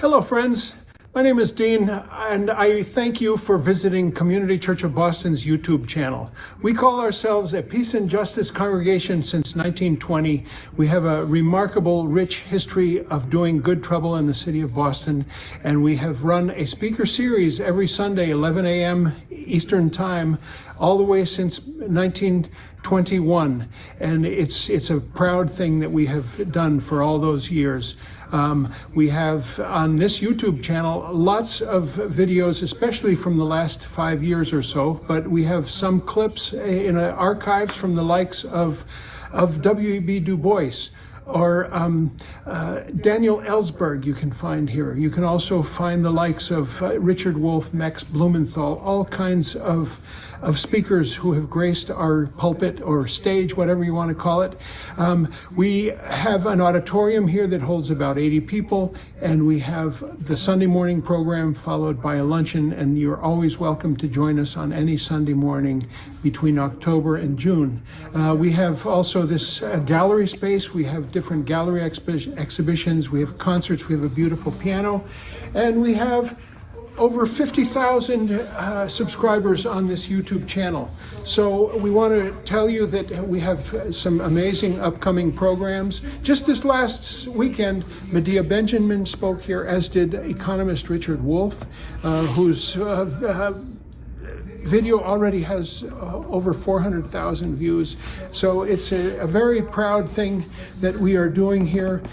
Hello, friends. My name is Dean, and I thank you for visiting Community Church of Boston's YouTube channel. We call ourselves a peace and justice congregation since 1920. We have a remarkable, rich history of doing good trouble in the city of Boston, and we have run a speaker series every Sunday, 11 a.m. Eastern Time, all the way since 1921. And it's a proud thing that we have done for all those years. We have on this YouTube channel lots of videos, especially from the last 5 years or so, but we have some clips in archives from the likes of W.E.B. Du Bois or Daniel Ellsberg you can find here. You can also find the likes of Richard Wolff, Max Blumenthal, all kinds of speakers who have graced our pulpit or stage, whatever you want to call it. We have an auditorium here that holds about 80 people, and we have the Sunday morning program followed by a luncheon, and you're always welcome to join us on any Sunday morning between October and June. We have also this gallery space. We have different gallery exhibitions. We have concerts. We have a beautiful piano, and we have over 50,000 subscribers on this YouTube channel. So we want to tell you that we have some amazing upcoming programs. Just this last weekend, Medea Benjamin spoke here, as did economist Richard Wolff, whose video already has over 400,000 views. So it's a very proud thing that we are doing here.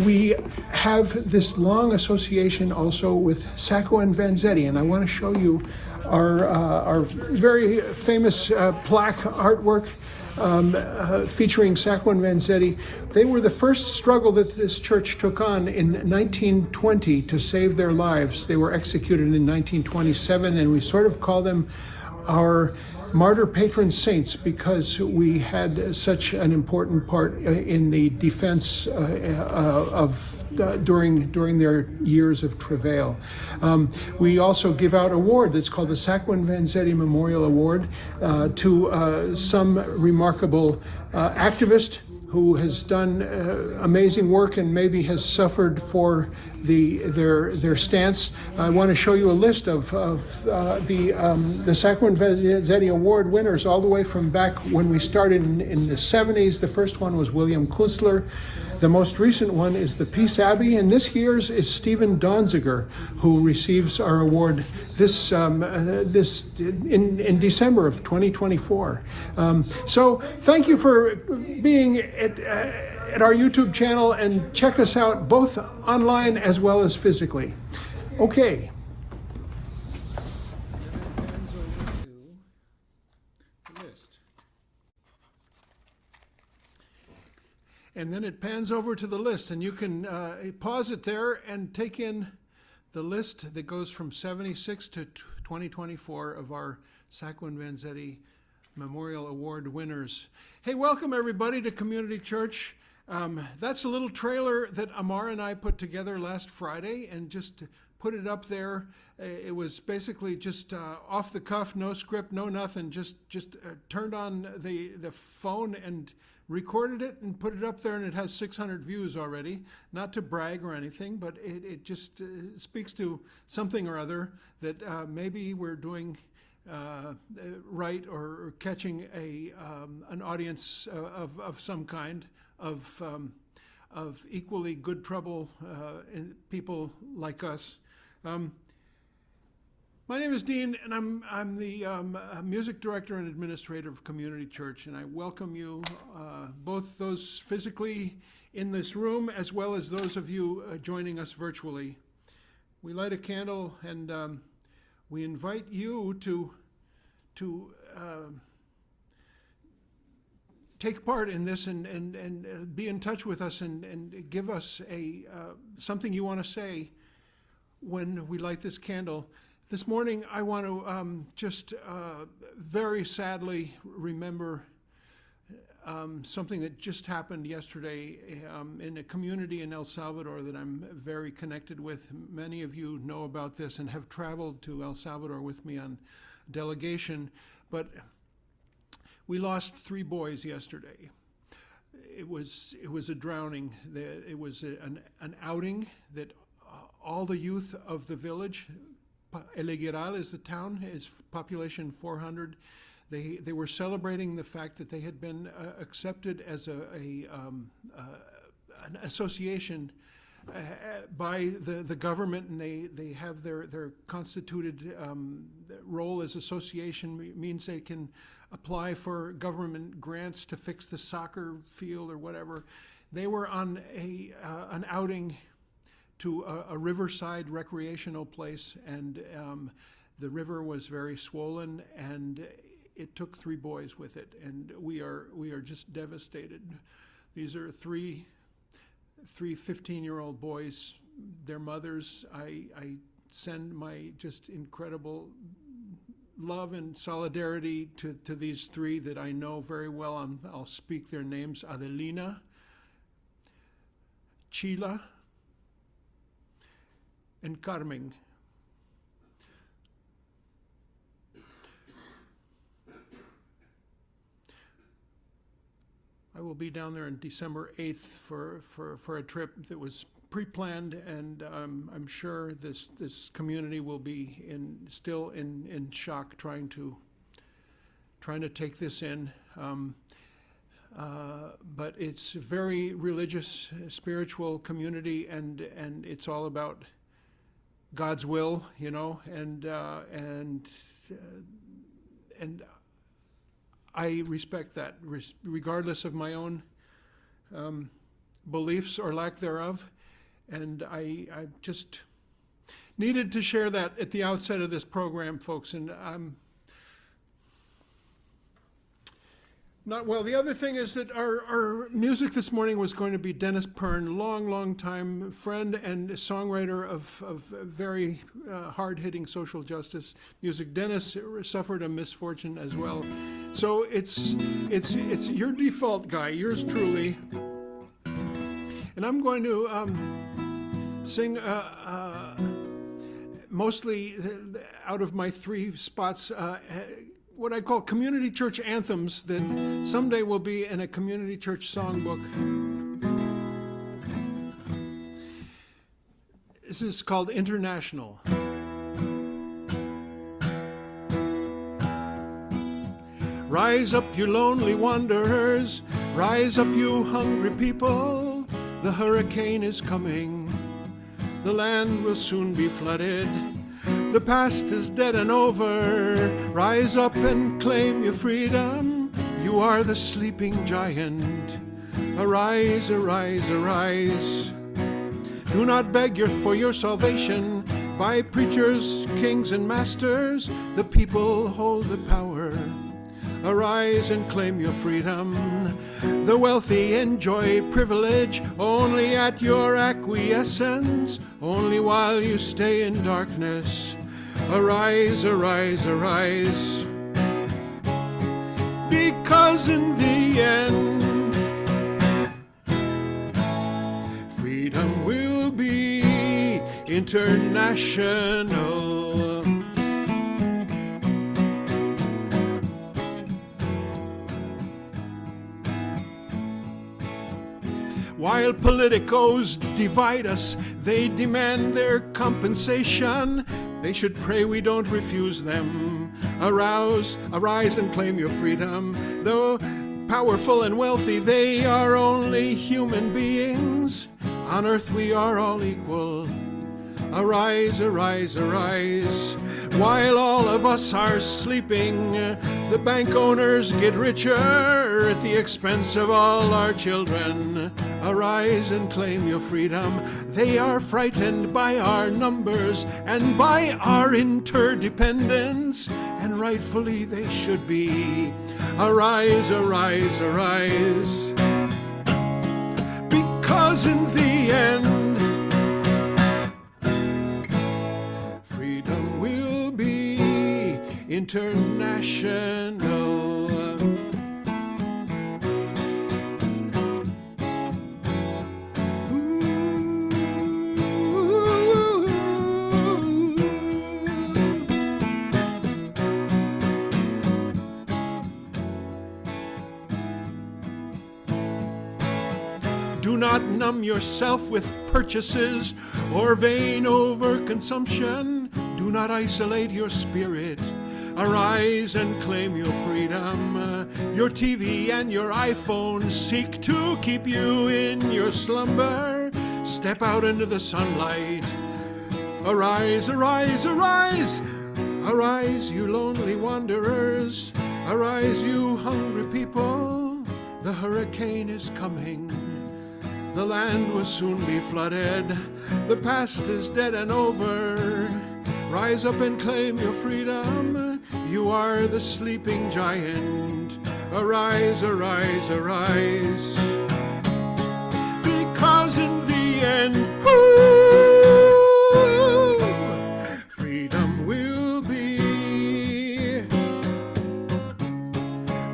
We have this long association also with Sacco and Vanzetti, and I want to show you our very famous plaque artwork featuring Sacco and Vanzetti. They were the first struggle that this church took on in 1920 to save their lives. They were executed in 1927, and we sort of call them our martyr patron saints because we had such an important part in the defense during their years of travail. We also give out an award that's called the Sacco and Vanzetti Memorial Award to some remarkable activist who has done amazing work and maybe has suffered for their stance. I want to show you a list of the Sacco and Vanzetti Award winners all the way from back when we started in the 70s. The first one was William Kunstler. The most recent one is the Peace Abbey, and this year's is Stephen Donziger, who receives our award in December of 2024. So thank you for being at our YouTube channel, and check us out both online as well as physically. Okay. And then it pans over to the list, and you can pause it there and take in the list that goes from 76 to 2024 of our Sacco and Vanzetti Memorial Award winners. Hey, welcome everybody to Community Church. That's a little trailer that Amar and I put together last Friday and just put it up there. It was basically just off the cuff, no script, no nothing, just turned on the phone and recorded it and put it up there, and it has 600 views already. Not to brag or anything, but it just speaks to something or other that maybe we're doing right, or catching an audience of some kind of equally good trouble in people like us. My name is Dean, and I'm the music director and administrator of Community Church, and I welcome you, both those physically in this room as well as those of you joining us virtually. We light a candle, and we invite you to take part in this and be in touch with us and give us something you want to say when we light this candle. This morning, I want to just very sadly remember something that just happened yesterday in a community in El Salvador that I'm very connected with. Many of you know about this and have traveled to El Salvador with me on delegation, but we lost 3 boys yesterday. it was a drowning. It was an outing that all the youth of the village, El Higueral is the town, is population 400. They were celebrating the fact that they had been accepted as an association by the government, and they have their constituted role as association means they can apply for government grants to fix the soccer field or whatever. They were on an outing to a riverside recreational place, and the river was very swollen, and it took 3 boys with it, and we are just devastated. These are three 15-year-old boys, their mothers. I send my just incredible love and solidarity to these 3 that I know very well. I'll speak their names: Adelina, Chila, and Carmen. I will be down there on December 8th for a trip that was pre-planned, and I'm sure this community will be still in shock, trying to take this in. But it's a very religious, spiritual community, and it's all about God's will, and I respect that, regardless of my own beliefs or lack thereof. And I just needed to share that at the outset of this program, folks. And I'm not well. The other thing is that our music this morning was going to be Dennis Pern, long time friend and songwriter of very hard-hitting social justice music. Dennis suffered a misfortune as well, so it's your default guy, yours truly, and I'm going to sing mostly out of my 3 spots. What I call community church anthems that someday will be in a community church songbook. This is called International. Rise up, you lonely wanderers. Rise up, you hungry people. The hurricane is coming. The land will soon be flooded. The past is dead and over. Rise up and claim your freedom. You are the sleeping giant. Arise, arise, arise. Do not beg for your salvation by preachers, kings, and masters. The people hold the power. Arise and claim your freedom. The wealthy enjoy privilege only at your acquiescence, only while you stay in darkness. Arise, arise, arise. Because in the end, freedom will be international. While politicos divide us, they demand their compensation. They should pray we don't refuse them. Arise and claim your freedom. Though powerful and wealthy, they are only human beings. On earth we are all equal. Arise, arise, arise. While all of us are sleeping, the bank owners get richer at the expense of all our children. Arise and claim your freedom. They are frightened by our numbers and by our interdependence, and rightfully they should be. Arise, arise, arise. Because in the end, freedom will be international. Do not numb yourself with purchases or vain overconsumption. Do not isolate your spirit. Arise and claim your freedom. Your TV and your iPhone seek to keep you in your slumber. Step out into the sunlight. Arise, arise, arise. Arise, you lonely wanderers. Arise, you hungry people. The hurricane is coming. The land will soon be flooded. The past is dead and over. Rise up and claim your freedom. You are the sleeping giant. Arise, arise, arise. Because in the end, freedom will be.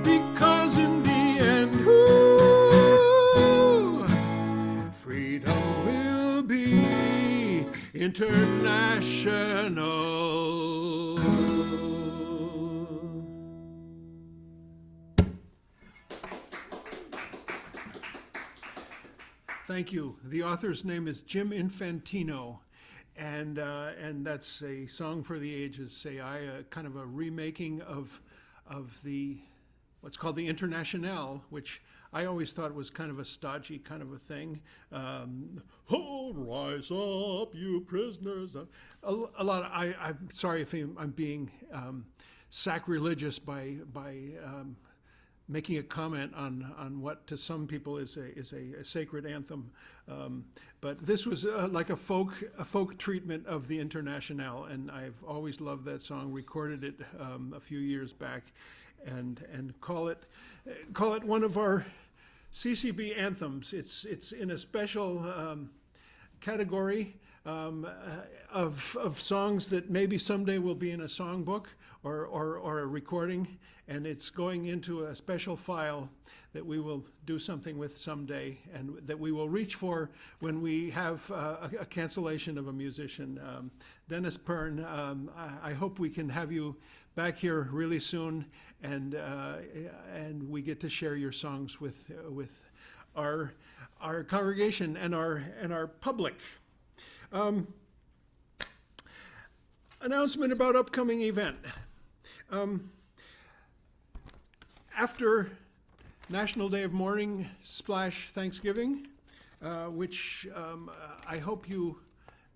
Because in the end, freedom will be international. Thank you. The author's name is Jim Infantino, and that's a song for the ages. Say I, kind of a remaking of the what's called the Internationale, which I always thought was kind of a stodgy kind of a thing. Oh, rise up, you prisoners! A lot. I'm sorry if I'm being sacrilegious by making a comment on what to some people is a sacred anthem, but this was like a folk treatment of the Internationale, and I've always loved that song. Recorded it a few years back, and call it one of our CCB anthems. It's in a special category of songs that maybe someday will be in a songbook or a recording, and it's going into a special file that we will do something with someday, and that we will reach for when we have a cancellation of a musician. Dennis Pern, I hope we can have you back here really soon, and we get to share your songs with our congregation and our public. Announcement about upcoming event. After National Day of Mourning / Thanksgiving, which I hope you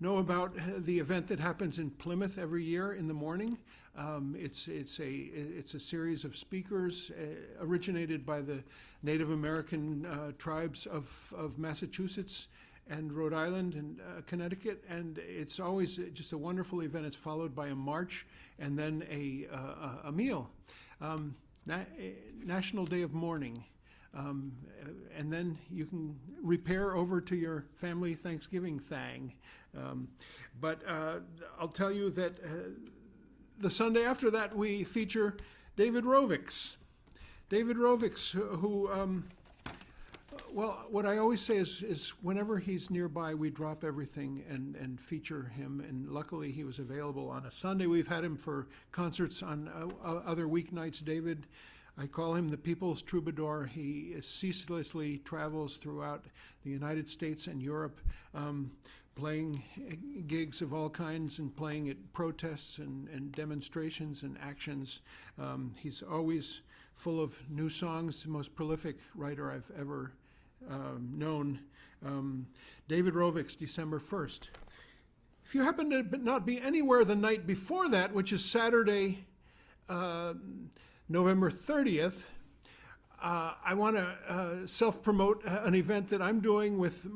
know about, the event that happens in Plymouth every year in the morning. It's a series of speakers originated by the Native American tribes of Massachusetts and Rhode Island and Connecticut, and it's always just a wonderful event. It's followed by a march and then a meal. National Day of Mourning, and then you can repair over to your family Thanksgiving thang. But I'll tell you that the Sunday after that we feature David Rovics. David Rovics, who well, what I always say is whenever he's nearby, we drop everything and feature him. And luckily, he was available on a Sunday. We've had him for concerts on other weeknights. David, I call him the people's troubadour. He ceaselessly travels throughout the United States and Europe, playing gigs of all kinds and playing at protests and demonstrations and actions. He's always full of new songs, the most prolific writer I've ever known. David Rovics, December 1st. If you happen to not be anywhere the night before that, which is Saturday, November 30th, I want to self-promote an event that I'm doing with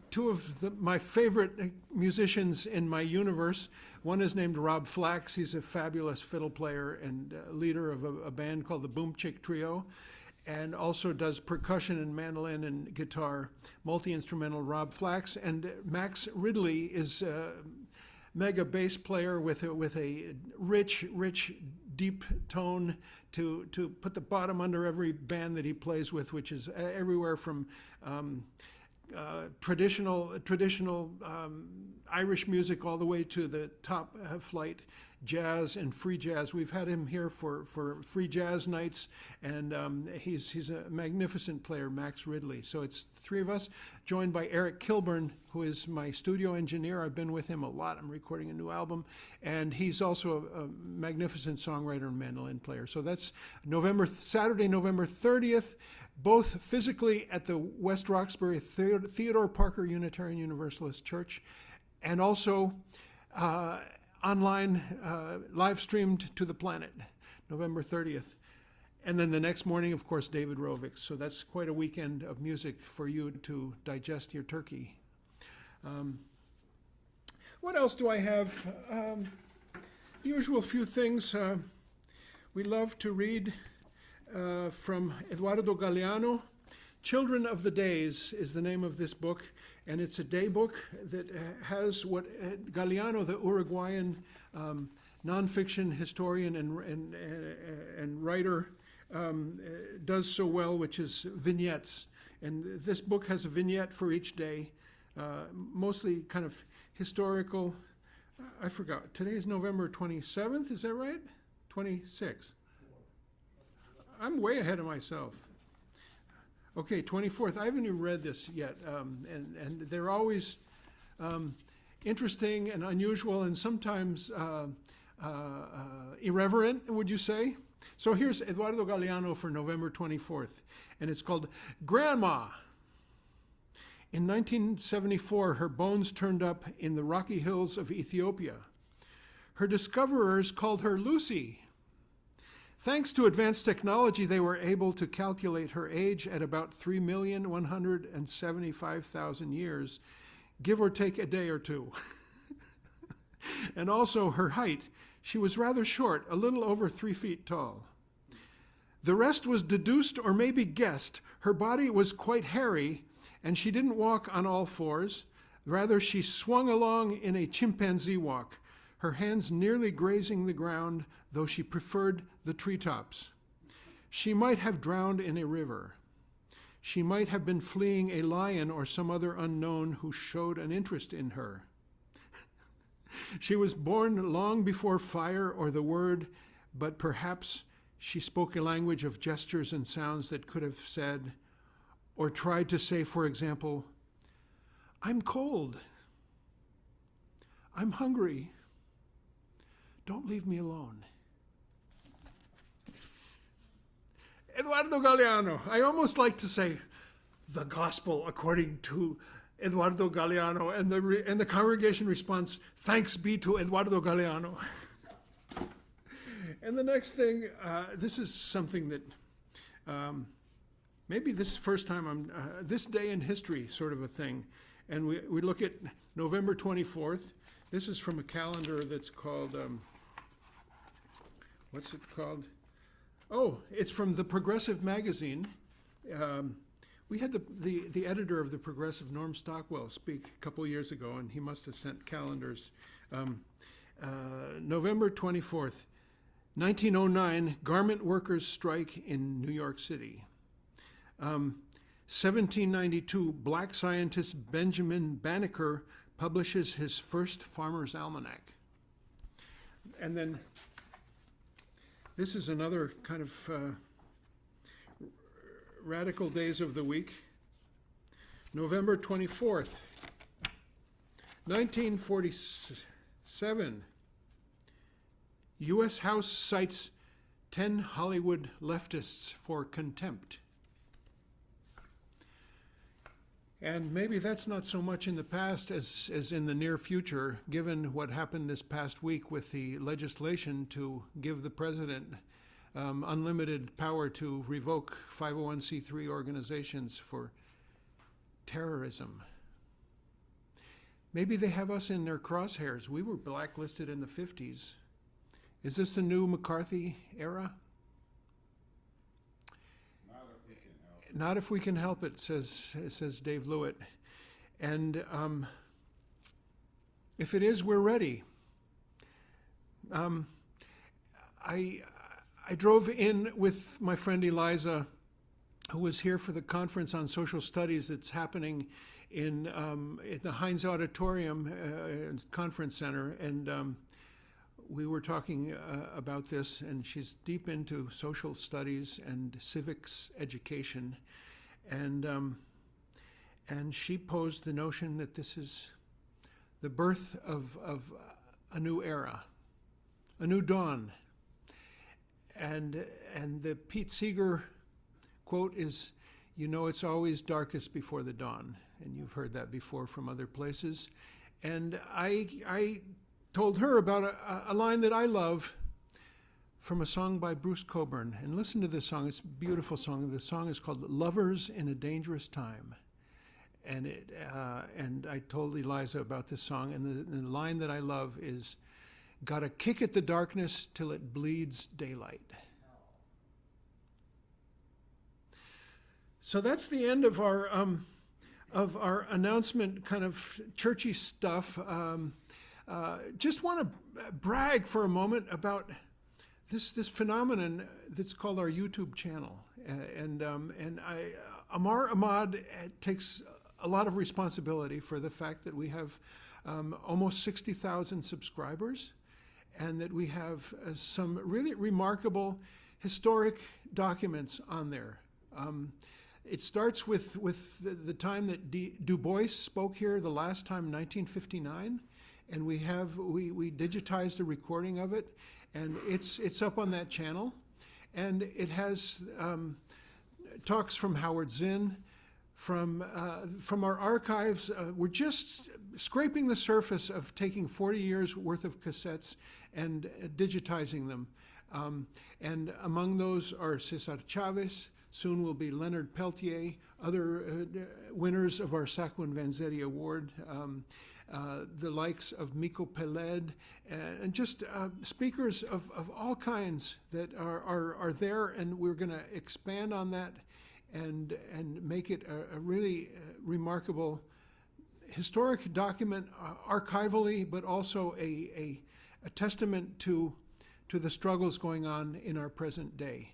two of my favorite musicians in my universe. One is named Rob Flax. He's a fabulous fiddle player and leader of a band called the Boom Chick Trio, and also does percussion and mandolin and guitar, multi-instrumental Rob Flax. And Max Ridley is a mega bass player with a rich, deep tone to put the bottom under every band that he plays with, which is everywhere from traditional Irish music all the way to the top flight jazz and free jazz. We've had him here for free jazz nights, and he's a magnificent player, Max Ridley. So it's three of us, joined by Eric Kilburn, who is my studio engineer. I've been with him a lot. I'm recording a new album, and he's also a magnificent songwriter and mandolin player. So that's Saturday, November 30th, both physically at the West Roxbury Theodore Parker Unitarian Universalist Church, and also online, live streamed to the planet, November 30th. And then the next morning, of course, David Rovix. So that's quite a weekend of music for you to digest your turkey. What else do I have? The usual few things. We love to read from Eduardo Galeano. Children of the Days is the name of this book, and it's a day book that has what Galeano, the Uruguayan nonfiction historian and writer, does so well, which is vignettes. And this book has a vignette for each day, mostly kind of historical. I forgot. Today is November 27th, is that right? 26th. I'm way ahead of myself. Okay, 24th. I haven't even read this yet, and they're always interesting and unusual and sometimes irreverent, would you say? So here's Eduardo Galeano for November 24th, and it's called Grandma. In 1974, her bones turned up in the Rocky Hills of Ethiopia. Her discoverers called her Lucy. Thanks to advanced technology, they were able to calculate her age at about 3,175,000 years, give or take a day or two. And also her height. She was rather short, a little over 3 feet tall. The rest was deduced or maybe guessed. Her body was quite hairy, and she didn't walk on all fours. Rather, she swung along in a chimpanzee walk, her hands nearly grazing the ground, though she preferred the treetops. She might have drowned in a river. She might have been fleeing a lion or some other unknown who showed an interest in her. She was born long before fire or the word, but perhaps she spoke a language of gestures and sounds that could have said, or tried to say, for example, "I'm cold. I'm hungry. Don't leave me alone." Eduardo Galeano. I almost like to say the gospel according to Eduardo Galeano, and the congregation response, "Thanks be to Eduardo Galeano." And the next thing, this is something that maybe this first time I'm, this day in history sort of a thing. And we look at November 24th. This is from a calendar that's called, what's it called? Oh, it's from the Progressive magazine. We had the editor of the Progressive, Norm Stockwell, speak a couple years ago, and he must have sent calendars. November 24th, 1909, garment workers strike in New York City. 1792, black scientist Benjamin Banneker publishes his first Farmer's Almanac. And then this is another kind of radical days of the week. November 24th, 1947, U.S. House cites 10 Hollywood leftists for contempt. And maybe that's not so much in the past as in the near future, given what happened this past week with the legislation to give the president unlimited power to revoke 501c3 organizations for terrorism. Maybe they have us in their crosshairs. We were blacklisted in the 50s. Is this the new McCarthy era? Not if we can help it, says Dave Lewitt. And if it is, we're ready. I drove in with my friend Eliza, who was here for the conference on social studies that's happening in the Heinz Auditorium Conference Center. And we were talking about this, and she's deep into social studies and civics education, and she posed the notion that this is the birth of a new era, a new dawn. And the Pete Seeger quote is, "You know, it's always darkest before the dawn." And you've heard that before from other places. And I told her about a line that I love from a song by Bruce Cockburn. And listen to this song. It's a beautiful song. The song is called "Lovers in a Dangerous Time." And I told Eliza about this song. And the line that I love is, "Gotta kick at the darkness till it bleeds daylight." So that's the end of our announcement, kind of churchy stuff. Just want to brag for a moment about this phenomenon that's called our YouTube channel. Amar Ahmad takes a lot of responsibility for the fact that we have almost 60,000 subscribers, and that we have some really remarkable historic documents on there. It starts with the time that Du Bois spoke here the last time, 1959, and we digitized a recording of it, and it's up on that channel, and it has talks from Howard Zinn, from our archives. We're just scraping the surface of taking 40 years worth of cassettes and digitizing them. And among those are Cesar Chavez, soon will be Leonard Peltier, other winners of our Sacco Vanzetti Award, the likes of Miko Peled, and just speakers of all kinds that are there, and we're going to expand on that and make it a really remarkable historic document, archivally, but also a testament to the struggles going on in our present day.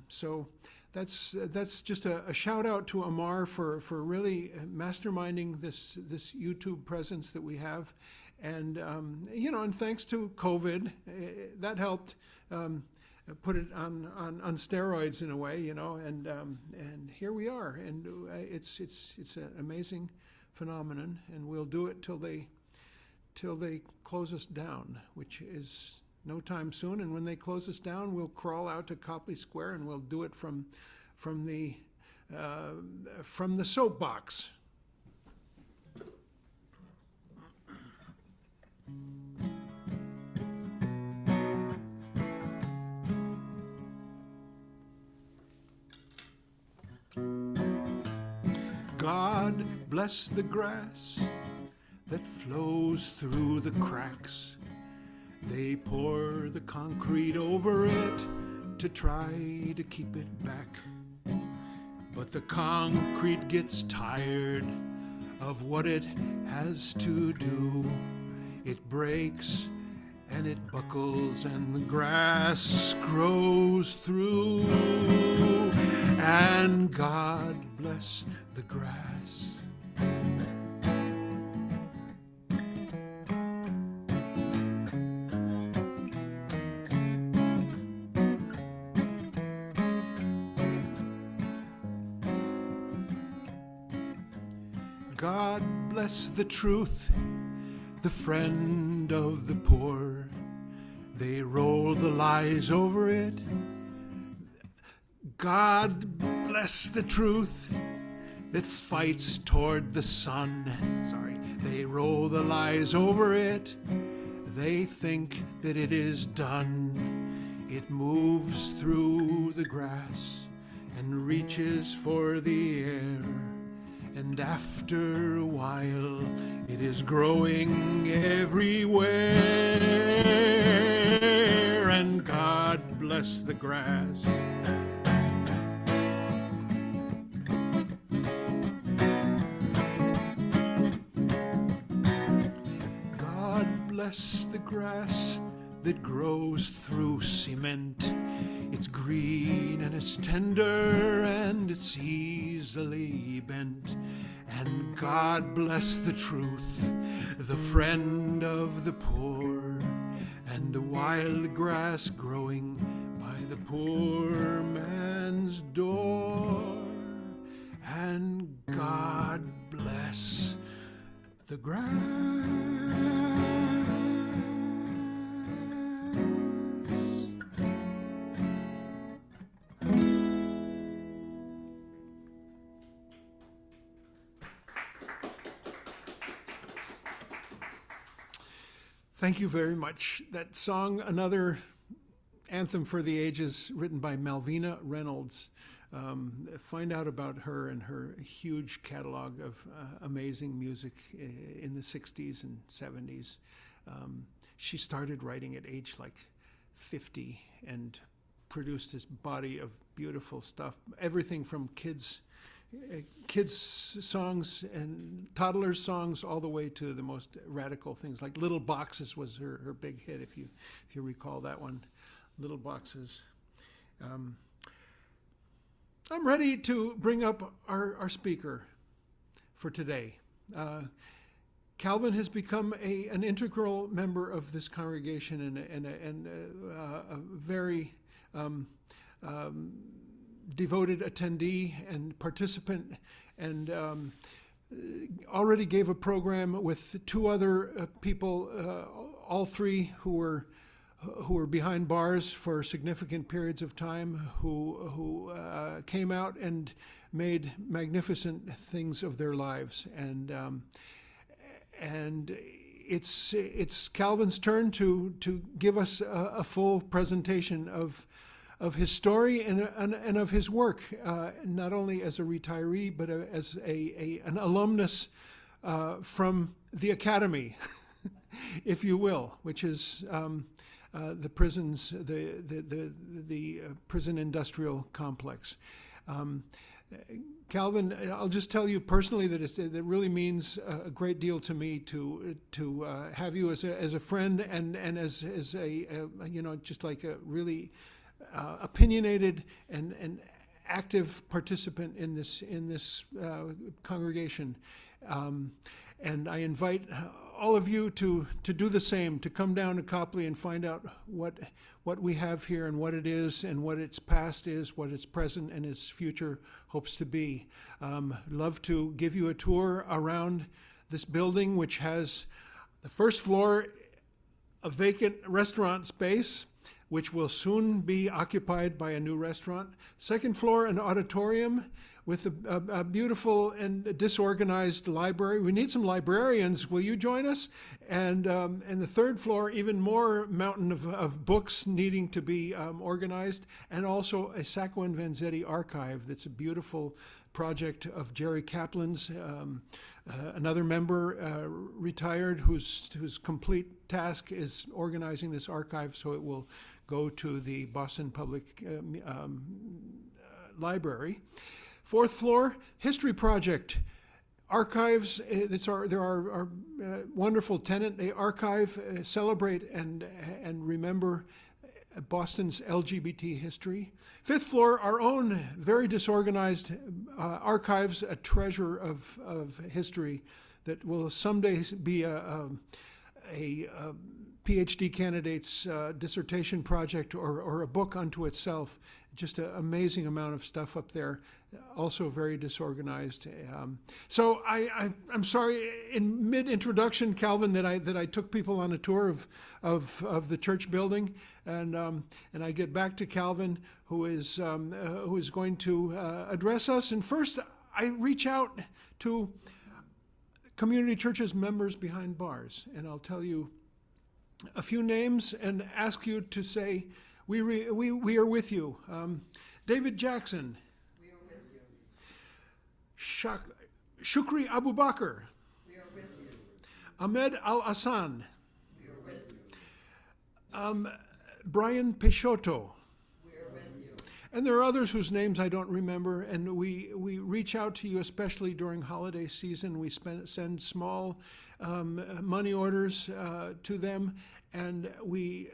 So that's just a shout out to Amar for really masterminding this YouTube presence that we have, and and thanks to COVID, that helped put it on steroids in a way, and here we are, and it's an amazing phenomenon, and we'll do it till they close us down, which is no time soon. And when they close us down, we'll crawl out to Copley Square, and we'll do it from the soapbox. God bless the grass that flows through the cracks. They pour the concrete over it to try to keep it back. But the concrete gets tired of what it has to do. It breaks and it buckles and the grass grows through. And God bless the grass. God bless the truth, the friend of the poor. They roll the lies over it. God bless the truth that fights toward the sun. They roll the lies over it. They think that it is done. It moves through the grass and reaches for the air. And after a while, it is growing everywhere. And God bless the grass. God bless the grass that grows through cement. It's green and it's tender and it's easily bent. And God bless the truth, the friend of the poor. and the wild grass growing by the poor man's door. And God bless the grass. Thank you very much. That song, another anthem for the ages, written by Malvina Reynolds. Find out about her and her huge catalog of amazing music in the 60s and 70s. She started writing at age like 50 and produced this body of beautiful stuff. Everything from kids songs and toddlers songs all the way to the most radical things, like Little Boxes was her big hit, if you recall that one. Little Boxes. I'm ready to bring up our speaker for today. Calvin has become an integral member of this congregation and a very devoted attendee and participant, and already gave a program with two other people, all three who were behind bars for significant periods of time, who came out and made magnificent things of their lives, and it's Calvin's turn to give us a full presentation of his story and of his work, not only as a retiree, but as an alumnus from the academy, if you will, which is the prisons, the prison industrial complex. Calvin, I'll just tell you personally that it really means a great deal to me to have you as a friend and as a just like a really opinionated and active participant in this congregation, and I invite all of you to do the same, to come down to Copley and find out what we have here and what it is and what its past is, what its present and its future hopes to be. Love to give you a tour around this building, which has the first floor, a vacant restaurant space, which will soon be occupied by a new restaurant. Second floor, an auditorium with a beautiful and disorganized library. We need some librarians. Will you join us? And the third floor, even more mountain of books needing to be organized, and also a Sacco and Vanzetti archive that's a beautiful project of Jerry Kaplan's, another member retired, whose complete task is organizing this archive so it will go to the Boston Public Library. Fourth floor, history project. Archives, they're our wonderful tenant. They archive, celebrate, and remember Boston's LGBT history. Fifth floor, our own very disorganized archives, a treasure of history that will someday be a PhD candidate's dissertation project or a book unto itself. Just an amazing amount of stuff up there, also very disorganized. So I'm sorry, in mid-introduction, Calvin, that I took people on a tour of the church building, and I get back to Calvin, who is going to address us. And first, I reach out to community churches members behind bars, and I'll tell you a few names and ask you to say, we are with you. David Jackson. We are with you. Shukri Abu Bakr. We are with you. Ahmed Al-Hassan. We are with you. Brian Peixoto. We are with you. And there are others whose names I don't remember, and we reach out to you, especially during holiday season. We send small money orders to them, and we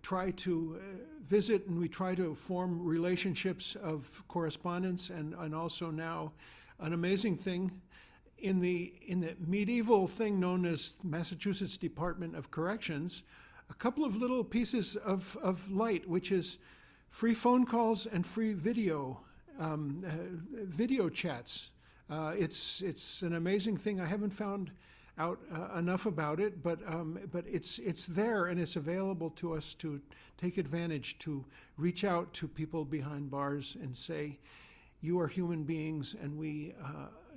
try to visit, and we try to form relationships of correspondence, and also now an amazing thing in the medieval thing known as Massachusetts Department of Corrections. a couple of little pieces of light, which is free phone calls and free video chats. It's an amazing thing. I haven't found out enough about it, but it's there and it's available to us to take advantage, to reach out to people behind bars and say, you are human beings, and we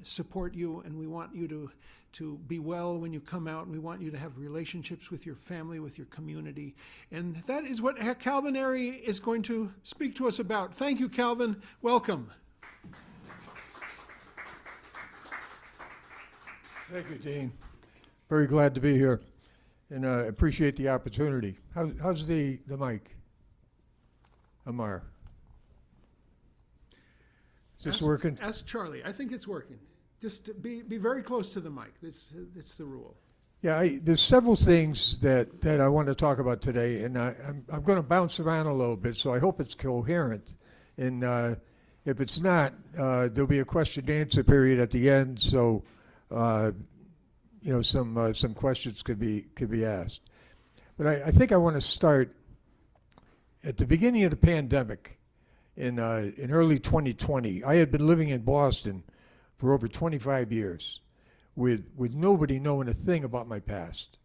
support you, and we want you to be well when you come out, and we want you to have relationships with your family, with your community. And that is what Calvin Arey is going to speak to us about. Thank you, Calvin. Welcome. Thank you, Dean. Very glad to be here, and appreciate the opportunity. How's the mic, Amar? Is this working? Ask Charlie. I think it's working. Just be very close to the mic. It's the rule. Yeah, there's several things that I want to talk about today, and I'm going to bounce around a little bit, so I hope it's coherent. And if it's not, there'll be a question and answer period at the end, so some questions could be asked. But I think I want to start at the beginning of the pandemic. In early 2020, I had been living in Boston for over 25 years, with nobody knowing a thing about my past.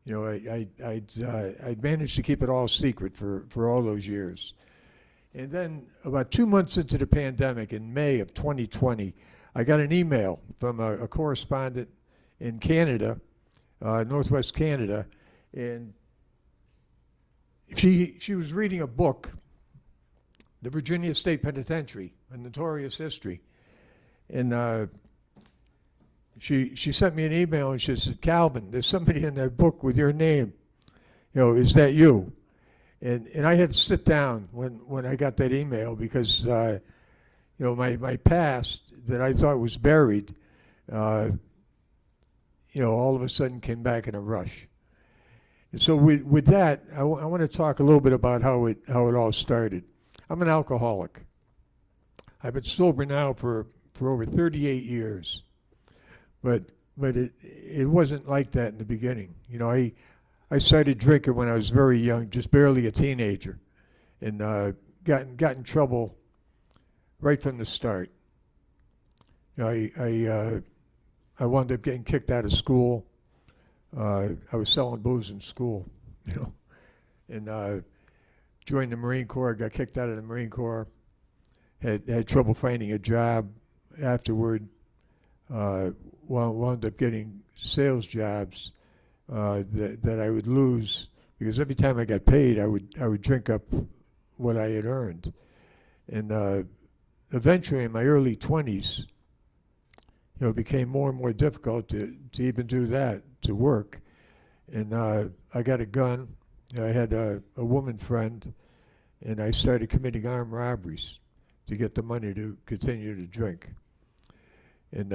You know, I'd managed to keep it all secret for all those years. And then about 2 months into the pandemic, in May of 2020, I got an email from a correspondent in Canada, Northwest Canada, and she was reading a book, the Virginia State Penitentiary, a notorious history. And she sent me an email and she said, Calvin, there's somebody in that book with your name. You know, is that you? And I had to sit down when I got that email because, my past that I thought was buried, all of a sudden came back in a rush. And so with that, I want to talk a little bit about how it all started. I'm an alcoholic. I've been sober now for over 38 years, but it wasn't like that in the beginning. You know, I started drinking when I was very young, just barely a teenager, and got in trouble right from the start. You know, I wound up getting kicked out of school. I was selling booze in school, and joined the Marine Corps, got kicked out of the Marine Corps, had trouble finding a job afterward, wound up getting sales jobs that I would lose because every time I got paid, I would drink up what I had earned. And eventually in my early 20s, it became more and more difficult to even do that, to work. And I got a gun. I had a woman friend, and I started committing armed robberies to get the money to continue to drink. And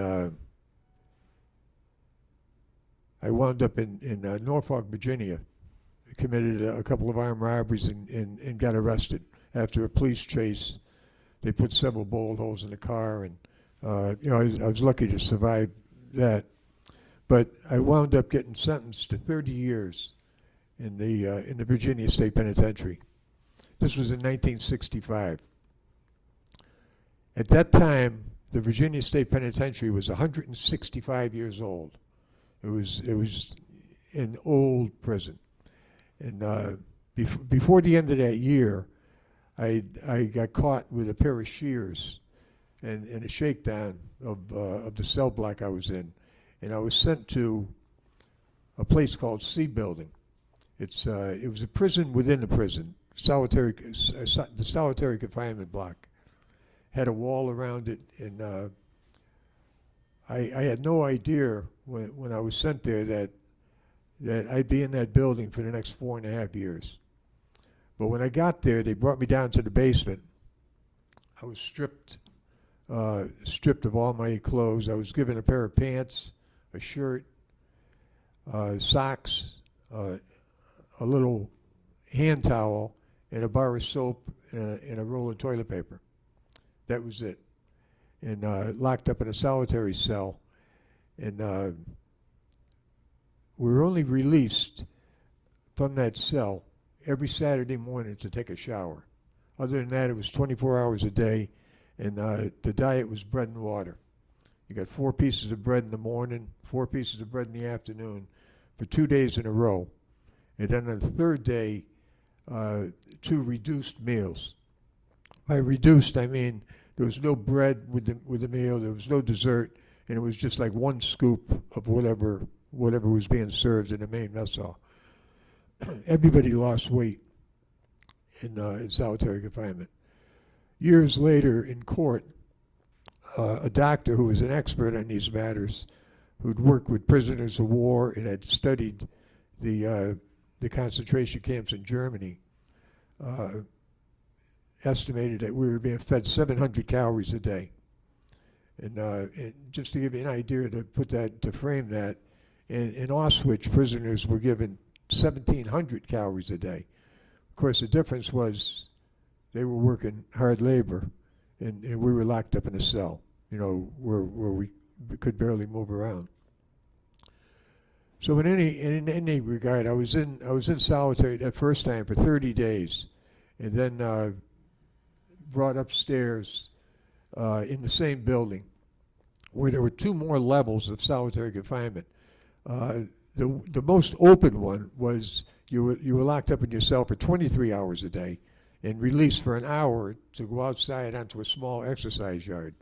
I wound up in Norfolk, Virginia. I committed a couple of armed robberies and got arrested. After a police chase, they put several bullet holes in the car, and I was lucky to survive that. But I wound up getting sentenced to 30 years in the Virginia State Penitentiary. This was in 1965. At that time, the Virginia State Penitentiary was 165 years old. It was an old prison. And before the end of that year, I got caught with a pair of shears and a shakedown of the cell block I was in. And I was sent to a place called C Building. It was a prison within a prison, the solitary confinement block. Had a wall around it, and I had no idea when I was sent there that I'd be in that building for the next 4.5 years. But when I got there, they brought me down to the basement. I was stripped of all my clothes. I was given a pair of pants, a shirt, socks, a little hand towel, and a bar of soap and a roll of toilet paper. That was it. And locked up in a solitary cell. And we were only released from that cell every Saturday morning to take a shower. Other than that, it was 24 hours a day, and the diet was bread and water. You got 4 pieces of bread in the morning, 4 pieces of bread in the afternoon for 2 days in a row. And then on the third day, 2 reduced meals. By reduced, I mean there was no bread with the meal, there was no dessert, and it was just like 1 scoop of whatever was being served in the main mess hall. Everybody lost weight in solitary confinement. Years later in court, a doctor who was an expert on these matters, who'd worked with prisoners of war and had studied the concentration camps in Germany, estimated that we were being fed 700 calories a day. And just to give you an idea, to frame that, in Auschwitz, prisoners were given 1,700 calories a day. Of course, the difference was they were working hard labor, and we were locked up in a cell, where we could barely move around. So in any regard, I was in solitary that first time for 30 days, and then brought upstairs in the same building, where there were 2 more levels of solitary confinement. The most open one was you were locked up in your cell for 23 hours a day and released for an hour to go outside onto a small exercise yard.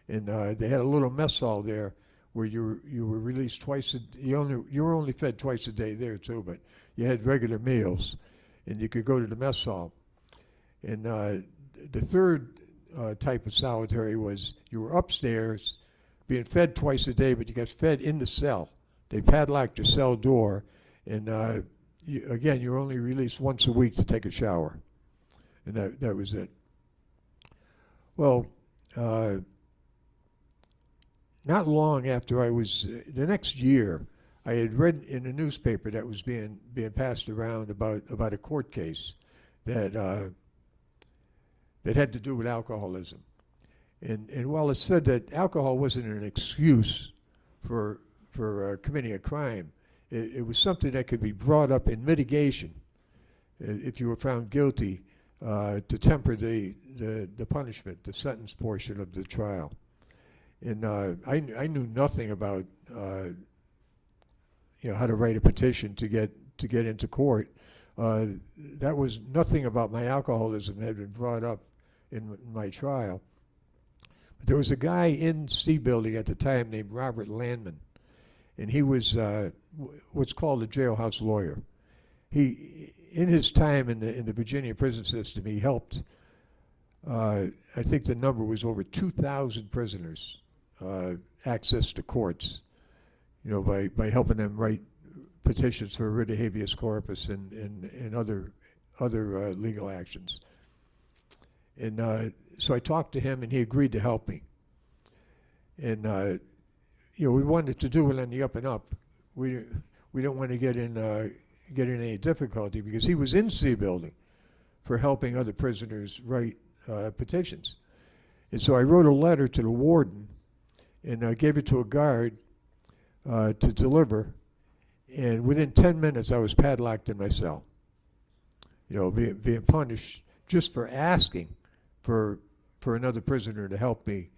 And they had a little mess hall there where you were released twice. You were only fed twice a day there too, but you had regular meals, and you could go to the mess hall. And the third type of solitary was you were upstairs, being fed twice a day, but you got fed in the cell. They padlocked your cell door, and again, you were only released once a week to take a shower, and that was it. Well, not long after the next year, I had read in a newspaper that was being passed around about a court case that had to do with alcoholism, and while it said that alcohol wasn't an excuse for committing a crime, it was something that could be brought up in mitigation if you were found guilty to temper the punishment, the sentence portion of the trial. And I knew nothing about how to write a petition to get into court. That was nothing about my alcoholism that had been brought up in my trial. But there was a guy in C Building at the time named Robert Landman, and he was what's called a jailhouse lawyer. He, in his time in the Virginia prison system, he helped. I think the number was over 2,000 prisoners access to courts, by helping them write petitions for writ of habeas corpus and other legal actions. And so I talked to him, and he agreed to help me. And we wanted to do it on the up and up. We don't want to get in any difficulty, because he was in C Building for helping other prisoners write petitions. And so I wrote a letter to the warden and gave it to a guard to deliver. And within 10 minutes, I was padlocked in my cell, being punished just for asking for another prisoner to help me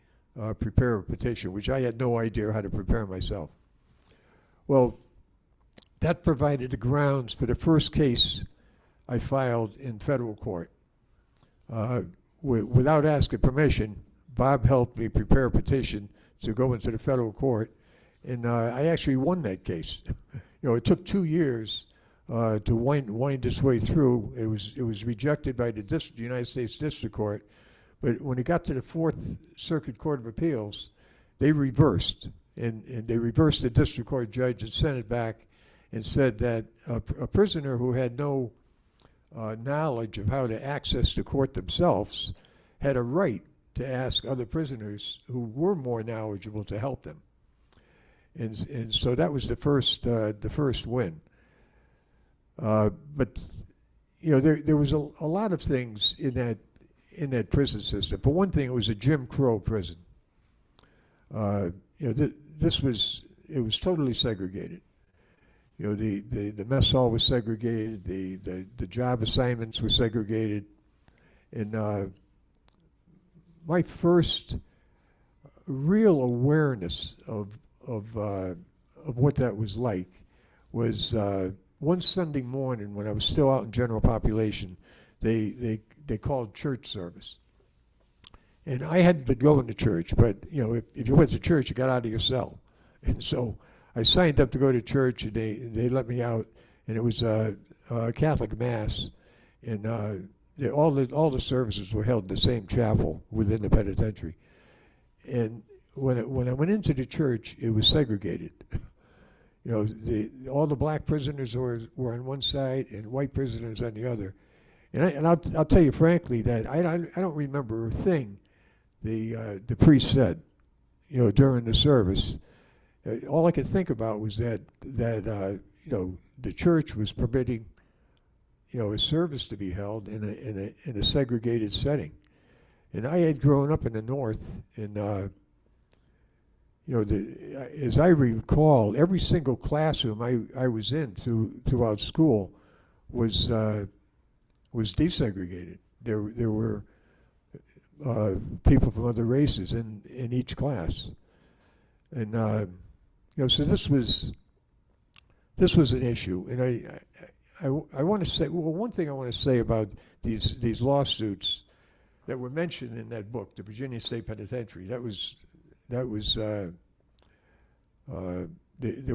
prepare a petition, which I had no idea how to prepare myself. Well, that provided the grounds for the first case I filed in federal court. Without asking permission, Bob helped me prepare a petition to go into the federal court, and I actually won that case. It took 2 years to wind its way through. It was rejected by the United States District Court, but when it got to the Fourth Circuit Court of Appeals, they reversed, and they reversed the district court judge and sent it back and said that a prisoner who had no knowledge of how to access the court themselves had a right to ask other prisoners who were more knowledgeable to help them. And so that was the first win. But there was a lot of things in that prison system. For one thing, it was a Jim Crow prison. It was totally segregated. the mess hall was segregated, the job assignments were segregated, and my first real awareness of what that was like was one Sunday morning when I was still out in general population. They called church service, and I hadn't been going to church, but if you went to church, you got out of your cell, and so I signed up to go to church, and they let me out, and it was a Catholic mass, and all the services were held in the same chapel within the penitentiary. And when I went into the church, it was segregated. All the black prisoners were on one side and white prisoners on the other. And I'll tell you frankly that I don't remember a thing the priest said, during the service. All I could think about was that the church was permitting a service to be held in a segregated setting. And I had grown up in the North, and as I recall, every single classroom I was in throughout school was desegregated. There were people from other races in each class, and so this was an issue. And I want to say, well, one thing I want to say about these lawsuits that were mentioned in that book, the Virginia State Penitentiary. There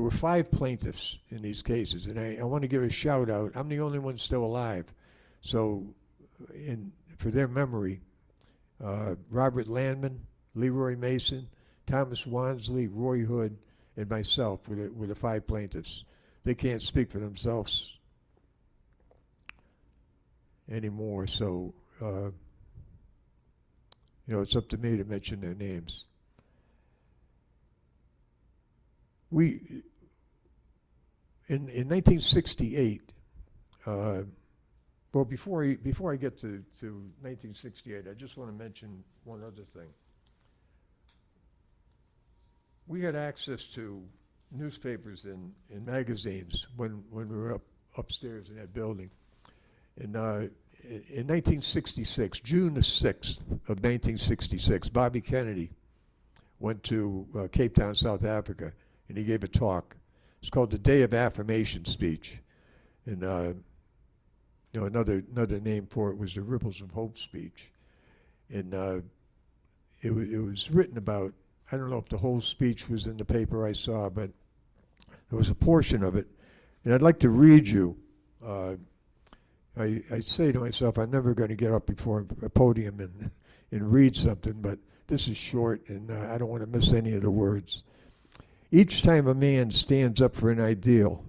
were 5 plaintiffs in these cases, and I want to give a shout out. I'm the only one still alive, so for their memory, Robert Landman, Leroy Mason, Thomas Wansley, Roy Hood, and myself were the 5 plaintiffs. They can't speak for themselves anymore, so it's up to me to mention their names. In 1968, well, before I get to 1968, I just want to mention one other thing. We had access to newspapers and magazines when we were upstairs in that building. And in 1966, June the 6th of 1966, Bobby Kennedy went to Cape Town, South Africa, and he gave a talk. It's called the Day of Affirmation speech. And another name for it was the Ripples of Hope speech. And it was written about, I don't know if the whole speech was in the paper I saw, but there was a portion of it. And I'd like to read you. I say to myself, I'm never going to get up before a podium and read something, but this is short, and I don't want to miss any of the words. Each time a man stands up for an ideal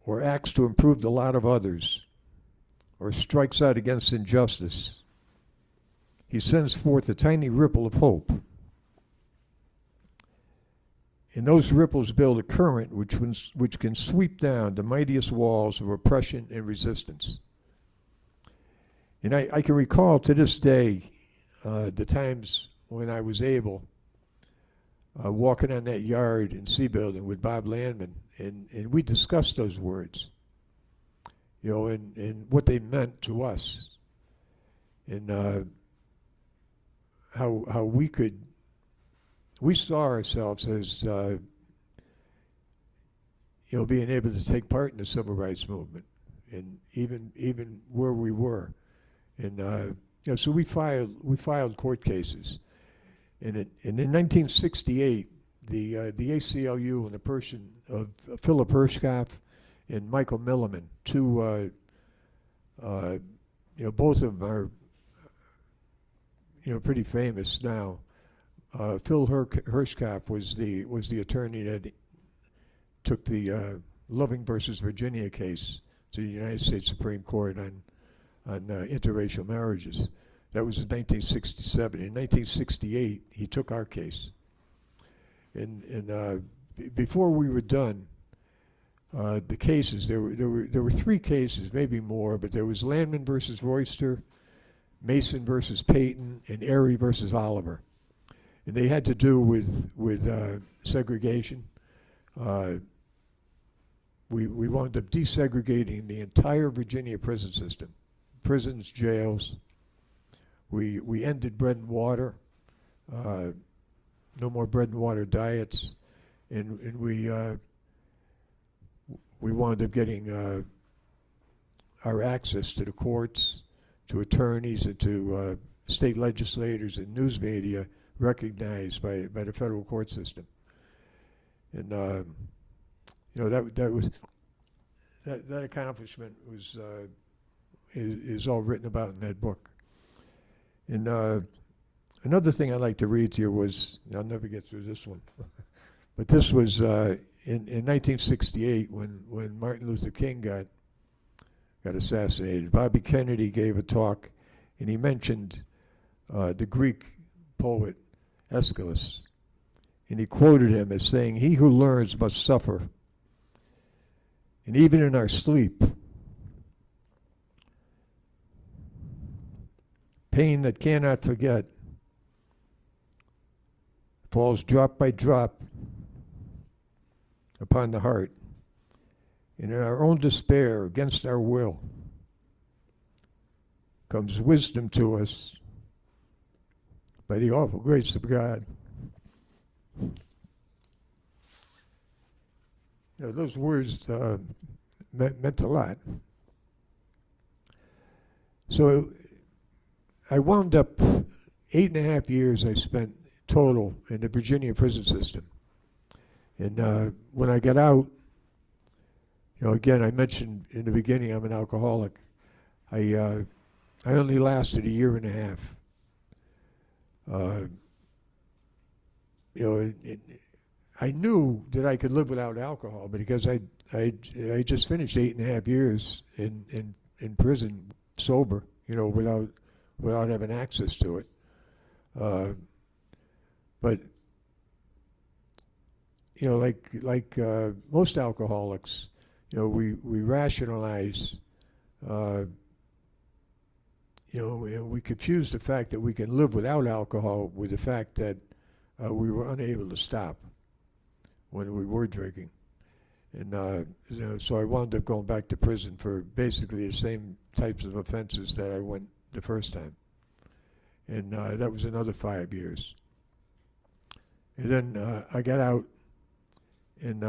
or acts to improve the lot of others or strikes out against injustice, he sends forth a tiny ripple of hope. And those ripples build a current which can sweep down the mightiest walls of oppression and resistance. And I can recall to this day the times when I was able, walking on that yard in C Building with Bob Landman, and we discussed those words, and what they meant to us, and how we saw ourselves as being able to take part in the civil rights movement, and even where we were, and so we filed court cases, and in 1968, the ACLU and the person of Philip Hirschkopf and Michael Milliman, two both of them are pretty famous now. Phil Hirschkopf was the attorney that took the Loving versus Virginia case to the United States Supreme Court on interracial marriages. That was in 1967. In 1968, he took our case. And before we were done, the cases, there were 3 cases, maybe more, but there was Landman versus Royster, Mason versus Payton, and Arey versus Oliver. And they had to do with segregation. we wound up desegregating the entire Virginia prison system, prisons, jails. We ended bread and water, no more bread and water diets, and we wound up getting our access to the courts, to attorneys, and to state legislators and news media recognized by the federal court system. And you know, that accomplishment was is all written about in that book. And another thing I'd like to read to you was, I'll never get through this one, but this was in 1968 when Martin Luther King got assassinated. Bobby Kennedy gave a talk, and he mentioned the Greek poet Aeschylus, and he quoted him as saying, "He who learns must suffer, and even in our sleep, pain that cannot forget falls drop by drop upon the heart, and in our own despair, against our will, comes wisdom to us by the awful grace of God." You know, those words meant a lot. So I wound up 8.5 years I spent total in the Virginia prison system. And when I got out, you know, again, I mentioned in the beginning I'm an alcoholic. I only lasted 1.5 years. You know, I knew that I could live without alcohol, but because I just finished 8.5 years in prison sober, you know, without having access to it. But you know, like most alcoholics, you know, we rationalize. You know, we confuse the fact that we can live without alcohol with the fact that we were unable to stop when we were drinking. And you know, so I wound up going back to prison for basically the same types of offenses that I went the first time. And that was another 5 years. And then I got out and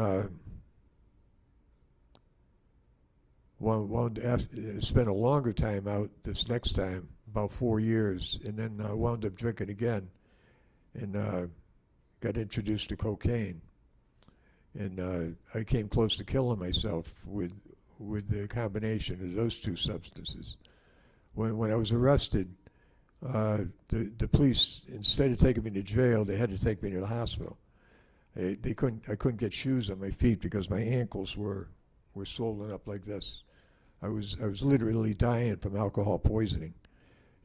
spent a longer time out this next time, about 4 years, and then wound up drinking again, and got introduced to cocaine. And I came close to killing myself with the combination of those two substances. When I was arrested, the police, instead of taking me to jail, they had to take me to the hospital. I couldn't get shoes on my feet because my ankles were swollen up like this. I was literally dying from alcohol poisoning.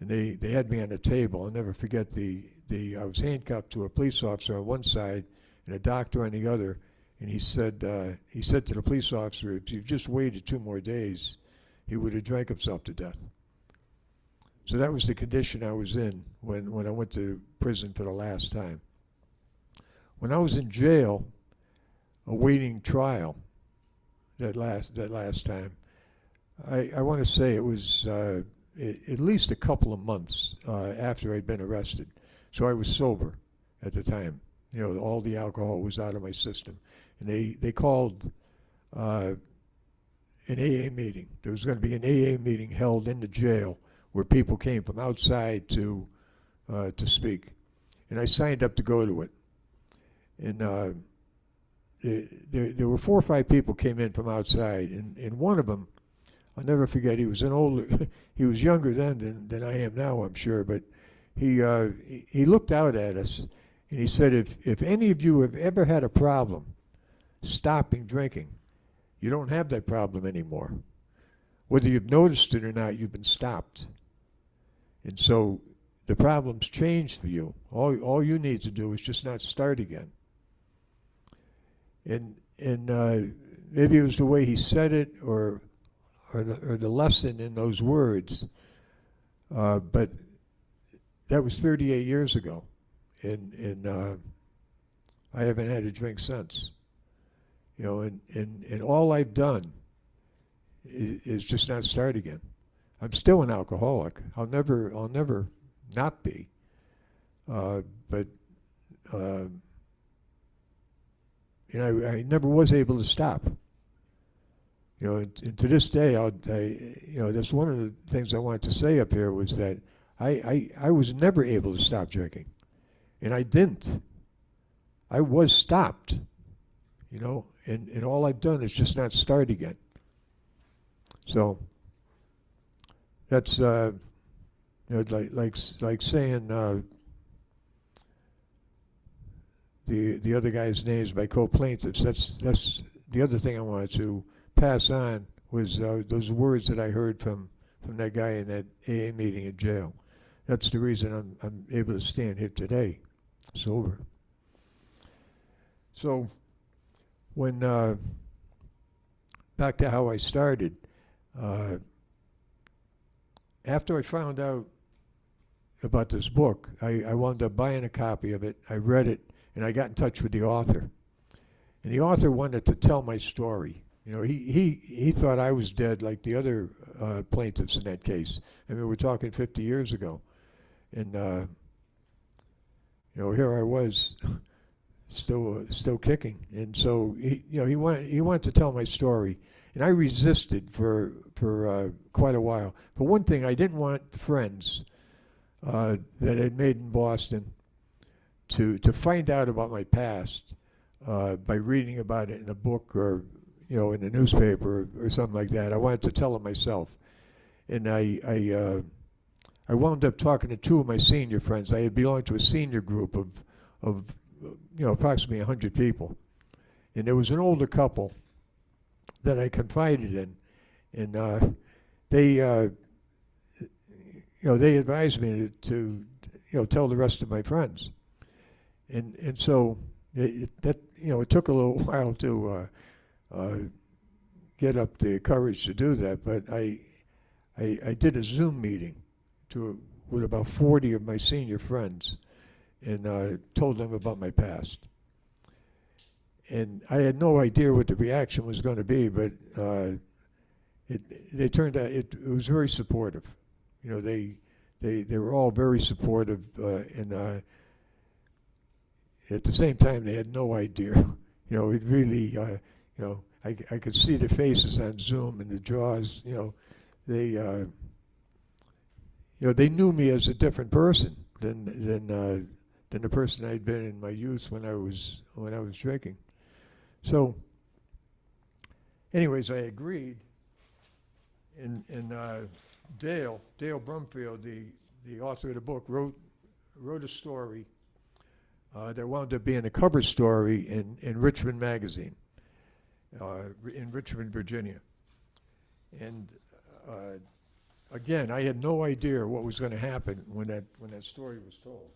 And they had me on a table. I'll never forget I was handcuffed to a police officer on one side and a doctor on the other. And he said to the police officer, if you just waited 2 more days, he would have drank himself to death. So that was the condition I was in when I went to prison for the last time. When I was in jail, awaiting trial, that last time, I want to say it was at least a couple of months after I'd been arrested. So I was sober at the time. You know, all the alcohol was out of my system. And they called an AA meeting. There was going to be an AA meeting held in the jail where people came from outside to speak. And I signed up to go to it. And there were 4 or 5 people came in from outside, and one of them, I'll never forget, he was he was younger then than I am now, I'm sure, but he looked out at us and he said, if any of you have ever had a problem stopping drinking, you don't have that problem anymore. Whether you've noticed it or not, you've been stopped. And so the problem's changed for you. All you need to do is just not start again. And maybe it was the way he said it or the lesson in those words, but that was 38 years ago, and I haven't had a drink since. and all I've done is just not start again. I'm still an alcoholic. I'll never not be. But I never was able to stop. And to this day, that's one of the things I wanted to say up here was that I was never able to stop drinking, and I didn't. I was stopped, and all I've done is just not start again. So that's like saying the other guy's names by co-plaintiffs. That's the other thing I wanted to pass on was those words that I heard from that guy in that AA meeting in jail. That's the reason I'm able to stand here today, sober. So when back to how I started, after I found out about this book, I wound up buying a copy of it. I read it, and I got in touch with the author. And the author wanted to tell my story. He thought I was dead like the other plaintiffs in that case. I mean, we're talking 50 years ago. And, here I was still kicking. And so, he wanted to tell my story. And I resisted for quite a while. For one thing, I didn't want friends that I'd made in Boston to find out about my past by reading about it in a book or in a newspaper or something like that. I wanted to tell them myself. And I wound up talking to two of my senior friends. I had belonged to a senior group of approximately 100 people. And there was an older couple that I confided in. And they advised me to tell the rest of my friends. And so it took a little while to get up the courage to do that, but I did a Zoom meeting with about 40 of my senior friends and told them about my past. And I had no idea what the reaction was going to be, but they turned out it was very supportive. They were all very supportive, and at the same time they had no idea. It really, I could see the faces on Zoom and the jaws. They knew me as a different person than the person I'd been in my youth when I was drinking. So, anyways, I agreed, and Dale Brumfield, the author of the book, wrote a story that wound up being a cover story in Richmond Magazine, in Richmond, Virginia. And again, I had no idea what was going to happen when that story was told.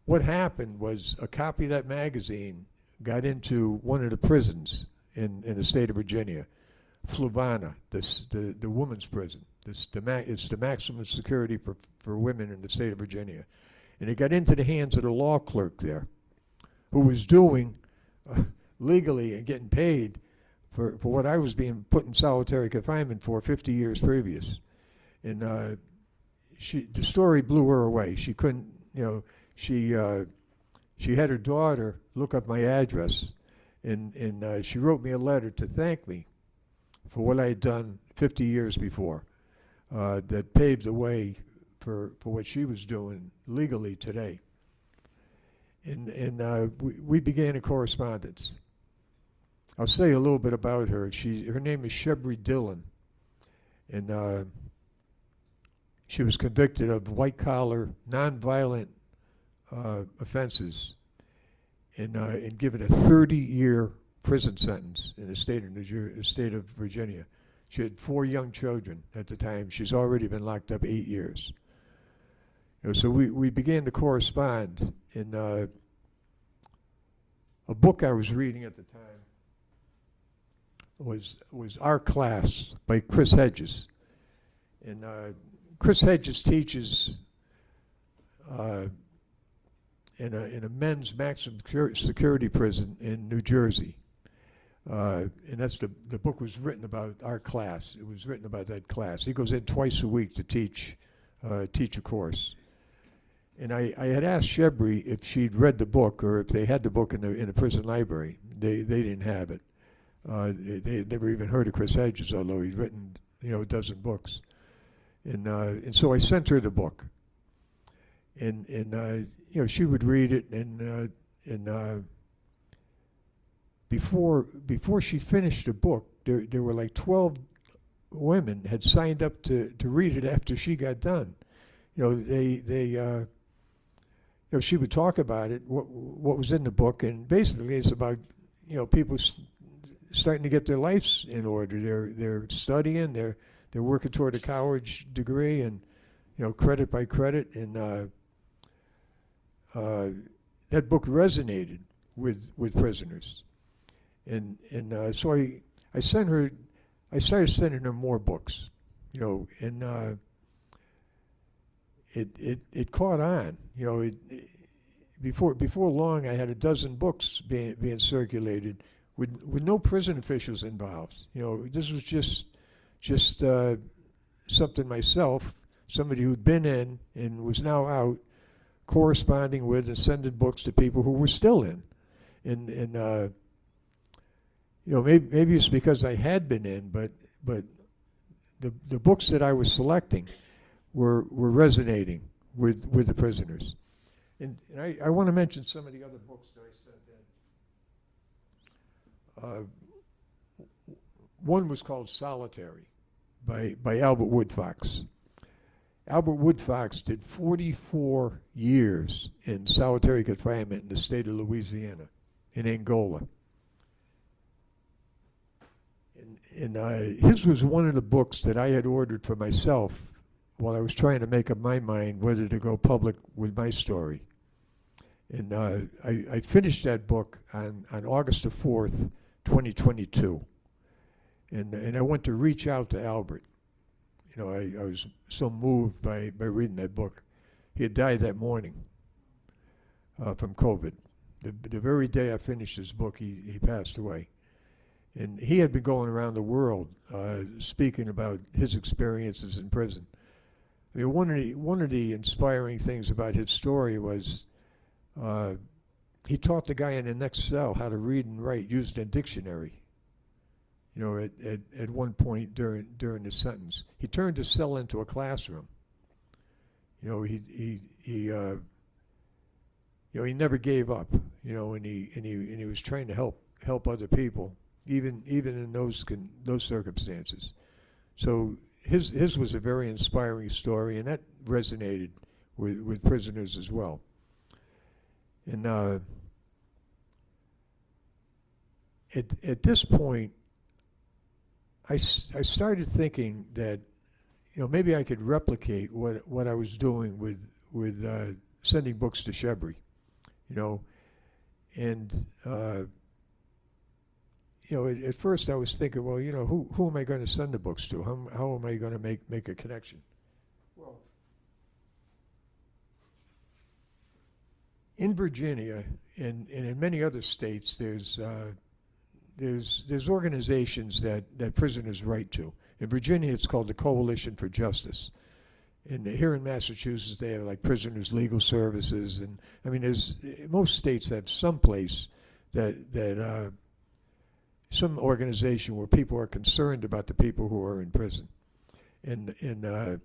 What happened was a copy of that magazine got into one of the prisons in the state of Virginia, Fluvanna, the women's prison. It's the maximum security for women in the state of Virginia. And it got into the hands of the law clerk there, who was doing legally and getting paid for what I was being put in solitary confinement for 50 years previous. And the story blew her away. She couldn't, she had her daughter look up my address, and she wrote me a letter to thank me for what I had done 50 years before, that paved the way for what she was doing legally today. And we began a correspondence. I'll say a little bit about her. Her name is Shebri Dillon, and she was convicted of white-collar, nonviolent offenses and given a 30-year prison sentence in the state of Virginia. She had 4 young children at the time. She's already been locked up 8 years. So we began to correspond. In a book I was reading at the time was Our Class by Chris Hedges. And Chris Hedges teaches in a men's maximum security prison in New Jersey. And that's the book was written about our class. It was written about that class. He goes in twice a week to teach a course. And I had asked Shebri if she'd read the book or if they had the book in the prison library. They didn't have it. They had never even heard of Chris Hedges, although he'd written a dozen books. And so I sent her the book. And she would read it, and before she finished the book, there were like 12 women had signed up to read it after she got done. She would talk about it, what was in the book, and basically it's about people starting to get their lives in order. They're studying, they're working toward a college degree, and credit by credit, and that book resonated with prisoners, and so I started sending her more books, and it caught on, before long I had a dozen books being circulated with no prison officials involved. This was just something myself, somebody who'd been in and was now out, corresponding with and sending books to people who were still in. And maybe it's because I had been in, but the books that I was selecting were resonating with the prisoners. And I want to mention some of the other books that I sent in. One was called Solitary by Albert Woodfox. Albert Woodfox did 44 years in solitary confinement in the state of Louisiana, in Angola. And his was one of the books that I had ordered for myself while I was trying to make up my mind whether to go public with my story. And I finished that book on August the 4th, 2022. And I went to reach out to Albert. I was so moved by reading that book. He had died that morning from COVID. The very day I finished his book, he passed away. And he had been going around the world speaking about his experiences in prison. I mean, one of the inspiring things about his story was he taught the guy in the next cell how to read and write using a dictionary. At one point during the sentence, he turned his cell into a classroom. He never gave up. And he was trying to help other people, even in those circumstances. So his was a very inspiring story, and that resonated with prisoners as well. And at this point, I started thinking that maybe I could replicate what I was doing with sending books to Shebri, and at first I was thinking, well, who am I going to send the books to? How am I going to make a connection? Well, in Virginia and in many other states, there's organizations that prisoners write to. In Virginia, it's called the Coalition for Justice. And here in Massachusetts, they have like Prisoners Legal Services, and I mean, most states have some place that some organization where people are concerned about the people who are in prison. And in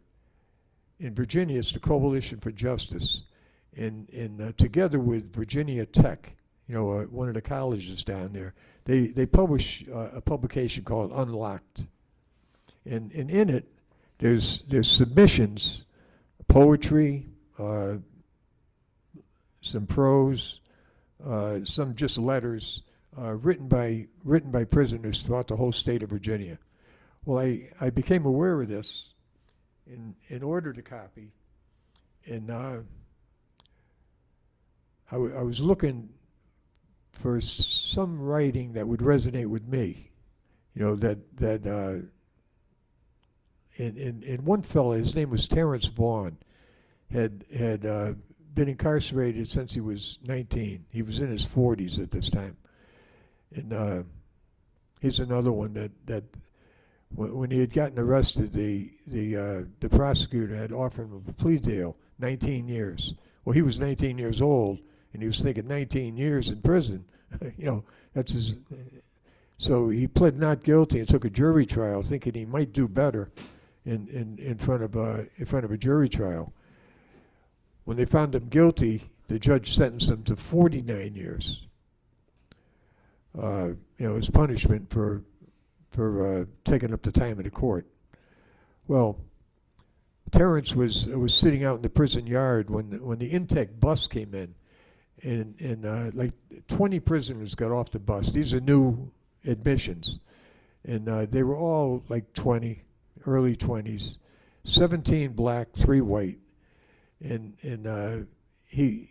Virginia, it's the Coalition for Justice, and together with Virginia Tech, one of the colleges down there, they publish a publication called Unlocked, and in it there's submissions, poetry, some prose, some just letters written by prisoners throughout the whole state of Virginia. Well, I became aware of this and ordered a copy, and I was looking for some writing that would resonate with me, and one fellow, his name was Terrence Vaughn, had been incarcerated since he was 19. He was in his 40s at this time, and He's another one that when he had gotten arrested, the prosecutor had offered him a plea deal, 19 years. Well, he was 19 years old, and he was thinking 19 years in prison. You know, that's his. So he pled not guilty and took a jury trial, thinking he might do better in front of a jury trial. When they found him guilty, the judge sentenced him to 49 years. You know, as punishment for taking up the time in the court. Well, Terrence was sitting out in the prison yard when the intake bus came in, and like 20 prisoners got off the bus. These are new admissions, and they were all like 20, early 20s, 17 black, 3 white, and he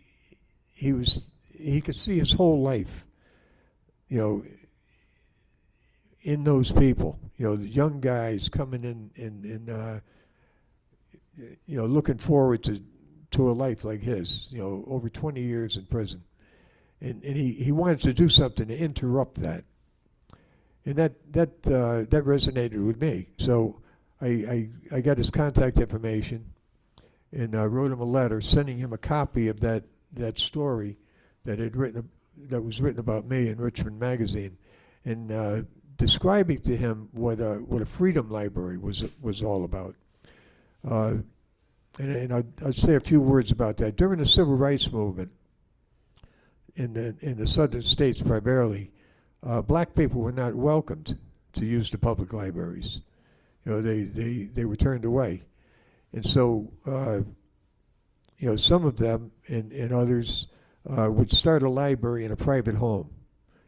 could see his whole life, you know, in those people, you know, the young guys coming in you know, looking forward to a life like his, you know, over 20 years in prison. And he wanted to do something to interrupt that. And that resonated with me. So I got his contact information and wrote him a letter sending him a copy of that story that was written about me in Richmond Magazine, and describing to him what a freedom library was all about. And I'd say a few words about that. During the civil rights movement in the southern states primarily, black people were not welcomed to use the public libraries. You know, they were turned away. And so, you know, some of them and others would start a library in a private home,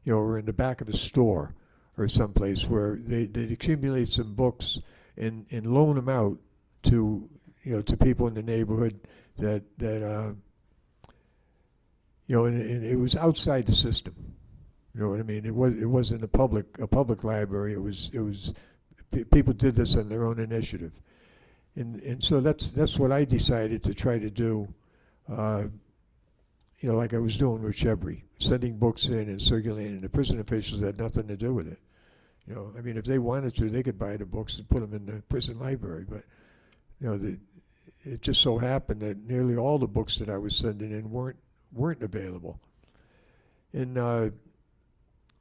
you know, or in the back of a store or someplace where they'd accumulate some books and loan them out to, you know, to people in the neighborhood that you know, and it was outside the system. You know what I mean? It wasn't a public library. It was people did this on their own initiative, and so that's what I decided to try to do. You know, like I was doing with Shebri, sending books in and circulating. The prison officials had nothing to do with it. You know, I mean, if they wanted to, they could buy the books and put them in the prison library. But you know, it just so happened that nearly all the books that I was sending in weren't available. And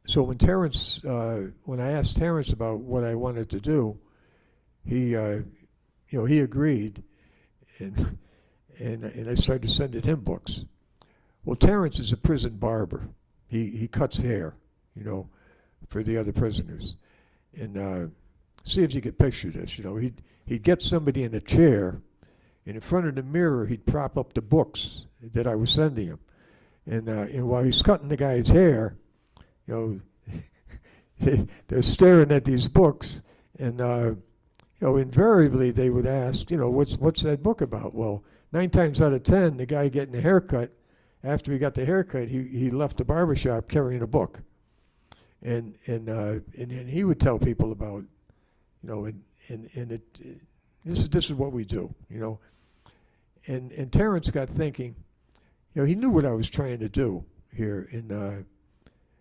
so when I asked Terrence about what I wanted to do, he, you know, he agreed, and I started sending him books. Well, Terrence is a prison barber. He cuts hair, you know, for the other prisoners. And see if you could picture this. You know, he'd get somebody in a chair, and in front of the mirror, he'd prop up the books that I was sending him. And while he's cutting the guy's hair, you know, they're staring at these books, and you know, invariably they would ask, you know, what's that book about? Well, 9 times out of 10, the guy getting a haircut, after he got the haircut, he left the barbershop carrying a book, and he would tell people about, you know, this is what we do, you know, and Terrence got thinking, you know, he knew what I was trying to do here.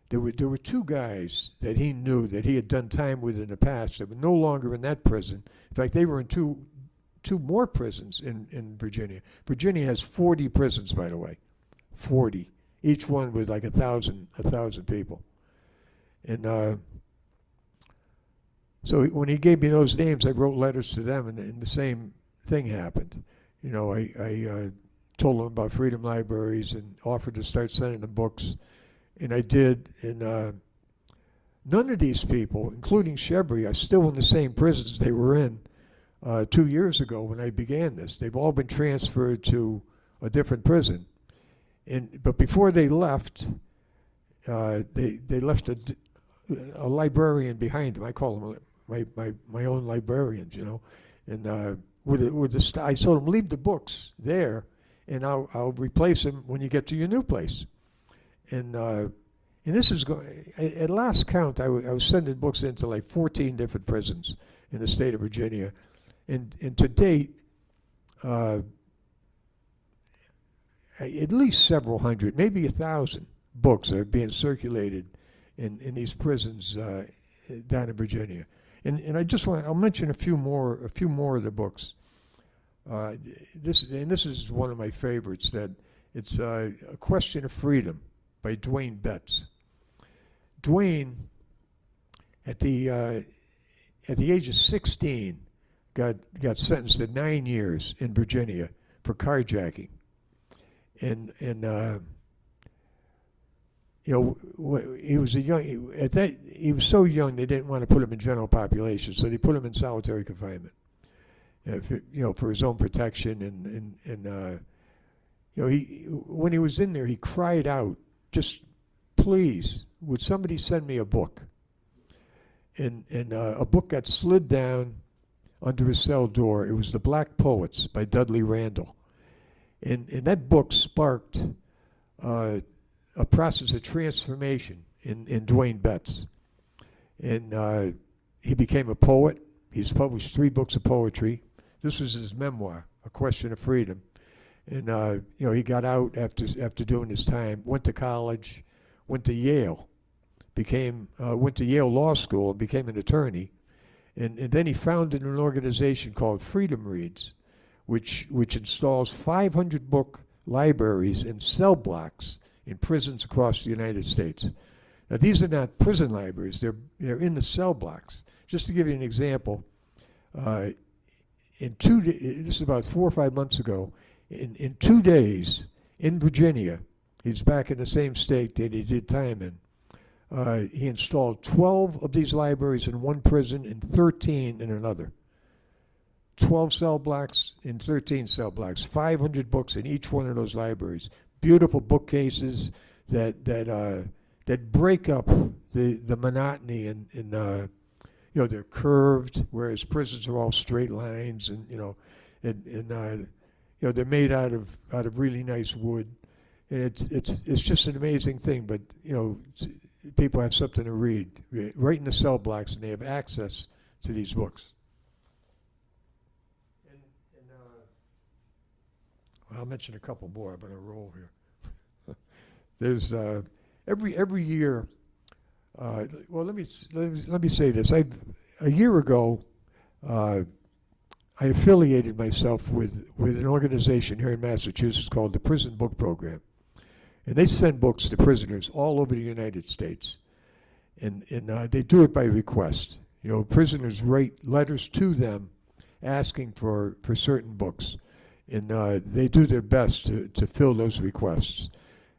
There were 2 guys that he knew that he had done time with in the past that were no longer in that prison. In fact, they were in two more prisons in Virginia. Virginia has 40 prisons, by the way, 40, each one with like 1,000 people. And so when he gave me those names, I wrote letters to them, and the same thing happened. You know, I told them about freedom libraries and offered to start sending them books, and I did. And none of these people, including Shebri, are still in the same prisons they were in 2 years ago when I began this. They've all been transferred to a different prison. But before they left, they left a librarian behind them. I call them my own librarians, you know. And I told them, leave the books there, and I'll replace them when you get to your new place. And this is going. At last count, I was sending books into like 14 different prisons in the state of Virginia, and to date, at least several hundred, maybe 1,000 books are being circulated in these prisons down in Virginia. And I just I'll mention a few more of the books. This is one of my favorites. That it's A Question of Freedom by Dwayne Betts. Dwayne, at the age of 16, got sentenced to 9 years in Virginia for carjacking, and he was he was so young they didn't want to put him in general population, so they put him in solitary confinement, for his own protection, and when he was in there, he cried out, just please, would somebody send me a book? And a book got slid down under his cell door. It was The Black Poets by Dudley Randall. And that book sparked a process of transformation in Dwayne Betts. And he became a poet. He's published 3 books of poetry. This was his memoir, A Question of Freedom. And he got out after doing his time, went to college, went to Yale, went to Yale Law School and became an attorney. And then he founded an organization called Freedom Reads, which installs 500 book libraries in cell blocks in prisons across the United States. Now, these are not prison libraries. They're in the cell blocks. Just to give you an example, this is about 4 or 5 months ago, in 2 days in Virginia, he's back in the same state that he did time in. He installed 12 of these libraries in one prison and 13 in another. 12 cell blocks in 13 cell blocks, 500 books in each one of those libraries. Beautiful bookcases that break up the monotony and they're curved, whereas prisons are all straight lines, and they're made out of really nice wood, and it's just an amazing thing. But people have something to read right in the cell blocks, and they have access to these books. I'll mention a couple more. I'm on a roll here. There's every year. Well, let me say this. A year ago, I affiliated myself with an organization here in Massachusetts called the Prison Book Program. And they send books to prisoners all over the United States. And they do it by request. Prisoners write letters to them asking for certain books. And they do their best to fill those requests.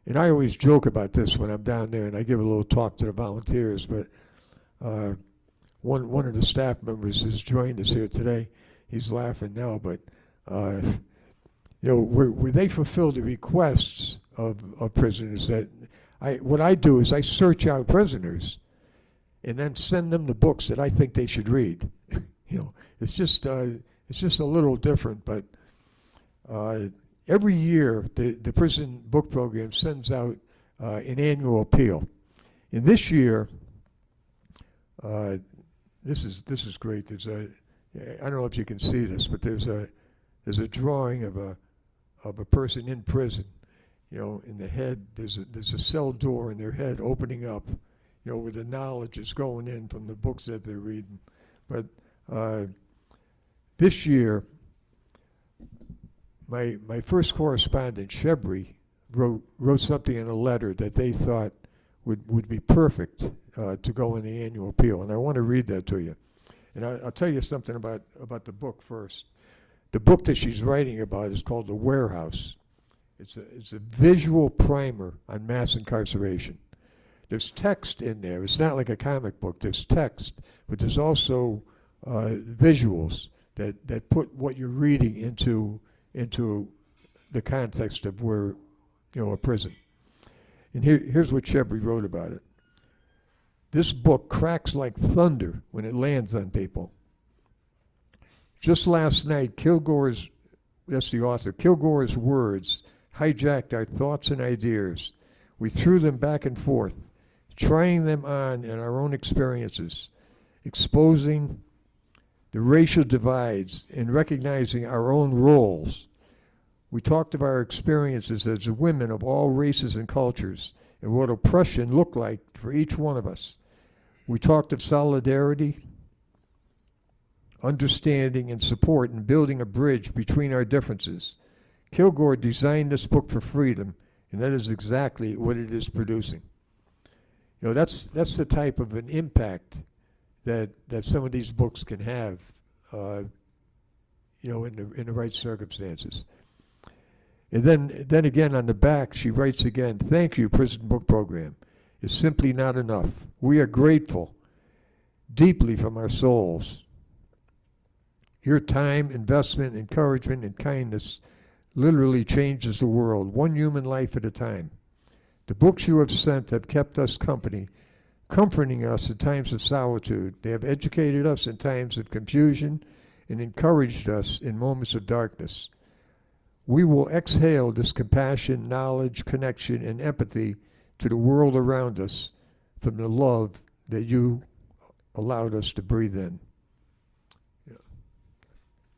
And I always joke about this when I'm down there, and I give a little talk to the volunteers, but one of the staff members has joined us here today. He's laughing now, but where they fulfill the requests of prisoners, what I do is I search out prisoners and then send them the books that I think they should read. It's just a little different, but every year the Prison Book Program sends out an annual appeal. And this year, this is great. I don't know if you can see this, but there's a drawing of a person in prison. In the head, there's a cell door in their head opening up, where the knowledge is going in from the books that they're reading. But this year, my first correspondent, Shebri, wrote something in a letter that they thought would be perfect to go in the annual appeal, and I want to read that to you. And I'll tell you something about the book first. The book that she's writing about is called The Warehouse. It's a visual primer on mass incarceration. There's text in there. It's not like a comic book. There's text, but there's also visuals that put what you're reading into the context of where, a prison. And here's what Shebri wrote about it. This book cracks like thunder when it lands on people. Just last night, that's the author, Kilgore's words hijacked our thoughts and ideas. We threw them back and forth, trying them on in our own experiences, exposing the racial divides and recognizing our own roles. We talked of our experiences as women of all races and cultures and what oppression looked like for each one of us. We talked of solidarity, understanding, and support in building a bridge between our differences. Kilgore designed this book for freedom, and that is exactly what it is producing. You know, that's the type of an impact that some of these books can have, you know, in the right circumstances. And then again on the back, she writes again, "Thank you, Prison Book Program. It's simply not enough. We are grateful deeply from our souls. Your time, investment, encouragement, and kindness literally changes the world, one human life at a time. The books you have sent have kept us company, comforting us in times of solitude. They have educated us in times of confusion and encouraged us in moments of darkness. We will exhale this compassion, knowledge, connection, and empathy to the world around us from the love that you allowed us to breathe in." Yeah.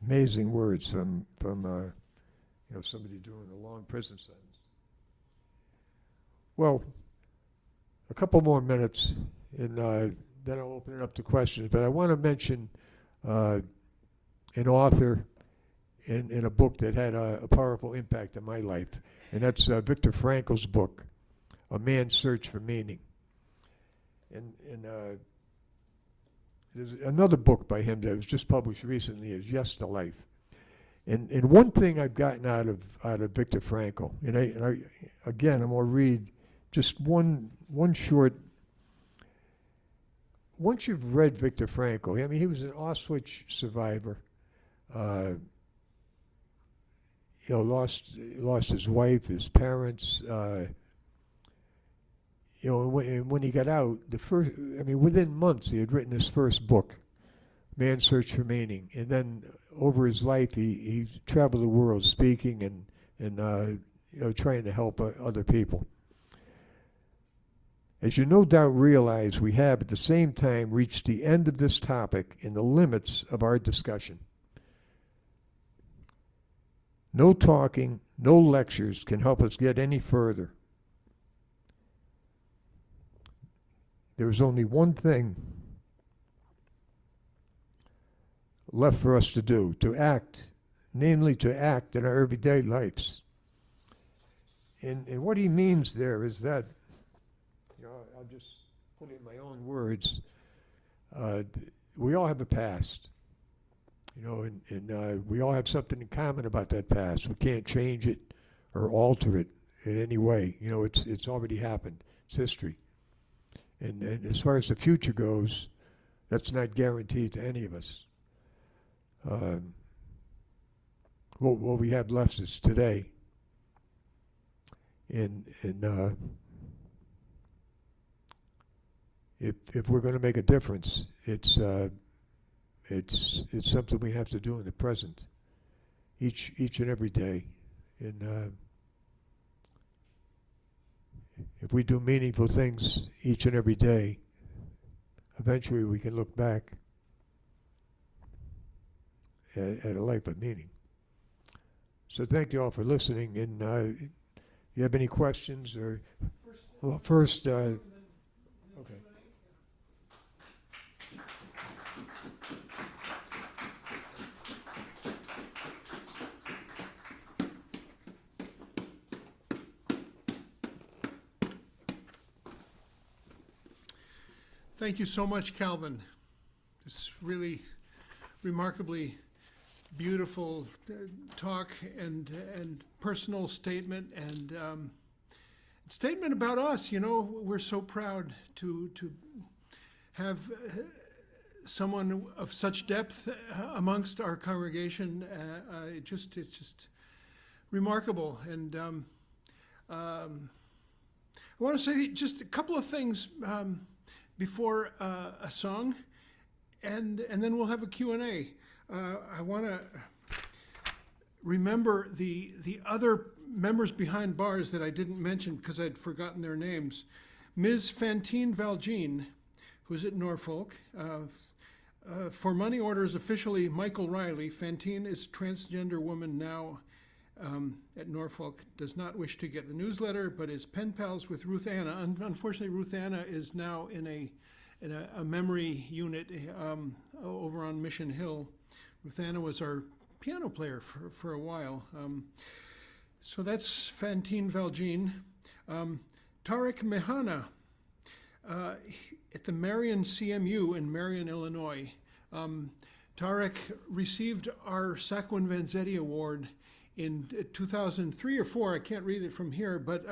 Amazing words from you know, somebody doing a long prison sentence. Well, a couple more minutes, and then I'll open it up to questions. But I want to mention an author in a book that had a powerful impact on my life, and that's Viktor Frankl's book, A Man's Search for Meaning. And there's another book by him that was just published recently, is Yes to Life. And one thing I've gotten out of Viktor Frankl, and I again, I'm going to read just one short. Once you've read Viktor Frankl, I mean, he was an Auschwitz survivor. You know, lost his wife, his parents. You know, when he got out, within months he had written his first book, Man's Search for Meaning, and then over his life he traveled the world speaking and you know, trying to help other people. As you no doubt realize, we have at the same time reached the end of this topic and the limits of our discussion. No talking, no lectures can help us get any further. There is only one thing left for us to do, to act, namely to act in our everyday lives. And what he means there is that, you know, I'll just put it in my own words, we all have a past, you know, and we all have something in common about that past. We can't change it or alter it in any way. You know, it's already happened. It's history. And as far as the future goes, that's not guaranteed to any of us. What we have left is today. And if we're going to make a difference, it's something we have to do in the present, each and every day. And if we do meaningful things each and every day, eventually we can look back at a life of meaning. So thank you all for listening. And if you have any questions or, well, first, okay. Thank you so much, Calvin. It's really remarkably beautiful talk and personal statement and statement about us. You know, we're so proud to have someone of such depth amongst our congregation. It's just remarkable. And I want to say just a couple of things before a song, and then we'll have a Q&A. I want to remember the other members behind bars that I didn't mention because I'd forgotten their names. Ms. Fantine Valjean, who's at Norfolk. For money orders, officially Michael Riley. Fantine is a transgender woman now at Norfolk, does not wish to get the newsletter, but is pen pals with Ruth Anna. Unfortunately, Ruth Anna is now in a memory unit over on Mission Hill. Ruth Anna was our piano player for a while. So that's Fantine Valjean. Tarek Mehana at the Marion CMU in Marion, Illinois. Tarek received our Sacquin Vanzetti Award in 2003 or 4. I can't read it from here, but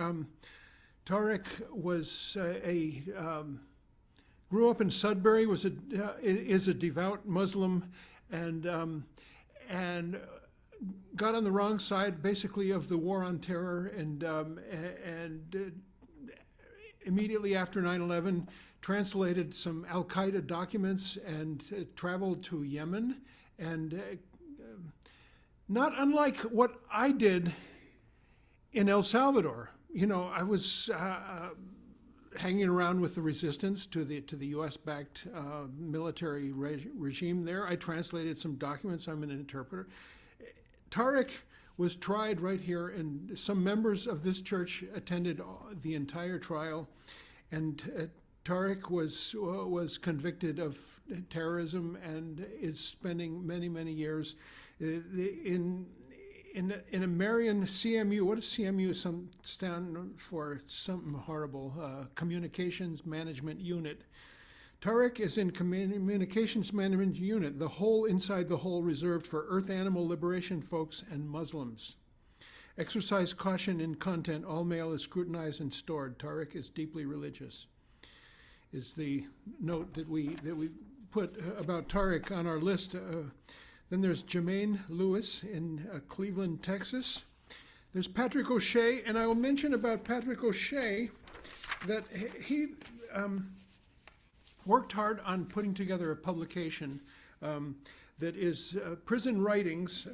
Tarek was grew up in Sudbury, is a devout Muslim, and got on the wrong side, basically, of the war on terror, and immediately after 9/11, translated some Al-Qaeda documents and traveled to Yemen, and not unlike what I did in El Salvador. You know, I was hanging around with the resistance to the U.S.-backed military regime there. I translated some documents. I'm an interpreter. Tarek was tried right here, and some members of this church attended the entire trial, and Tarek was convicted of terrorism and is spending many years in a Marion CMU. What does CMU stand for? Something horrible. Communications Management Unit. Tarek is in Communications Management Unit, the hole inside the hole reserved for Earth Animal Liberation folks and Muslims. Exercise caution in content. All mail is scrutinized and stored. Tarek is deeply religious. Is the note that we put about Tarek on our list. Then there's Jermaine Lewis in Cleveland, Texas. There's Patrick O'Shea, and I will mention about Patrick O'Shea that he worked hard on putting together a publication that is prison writings,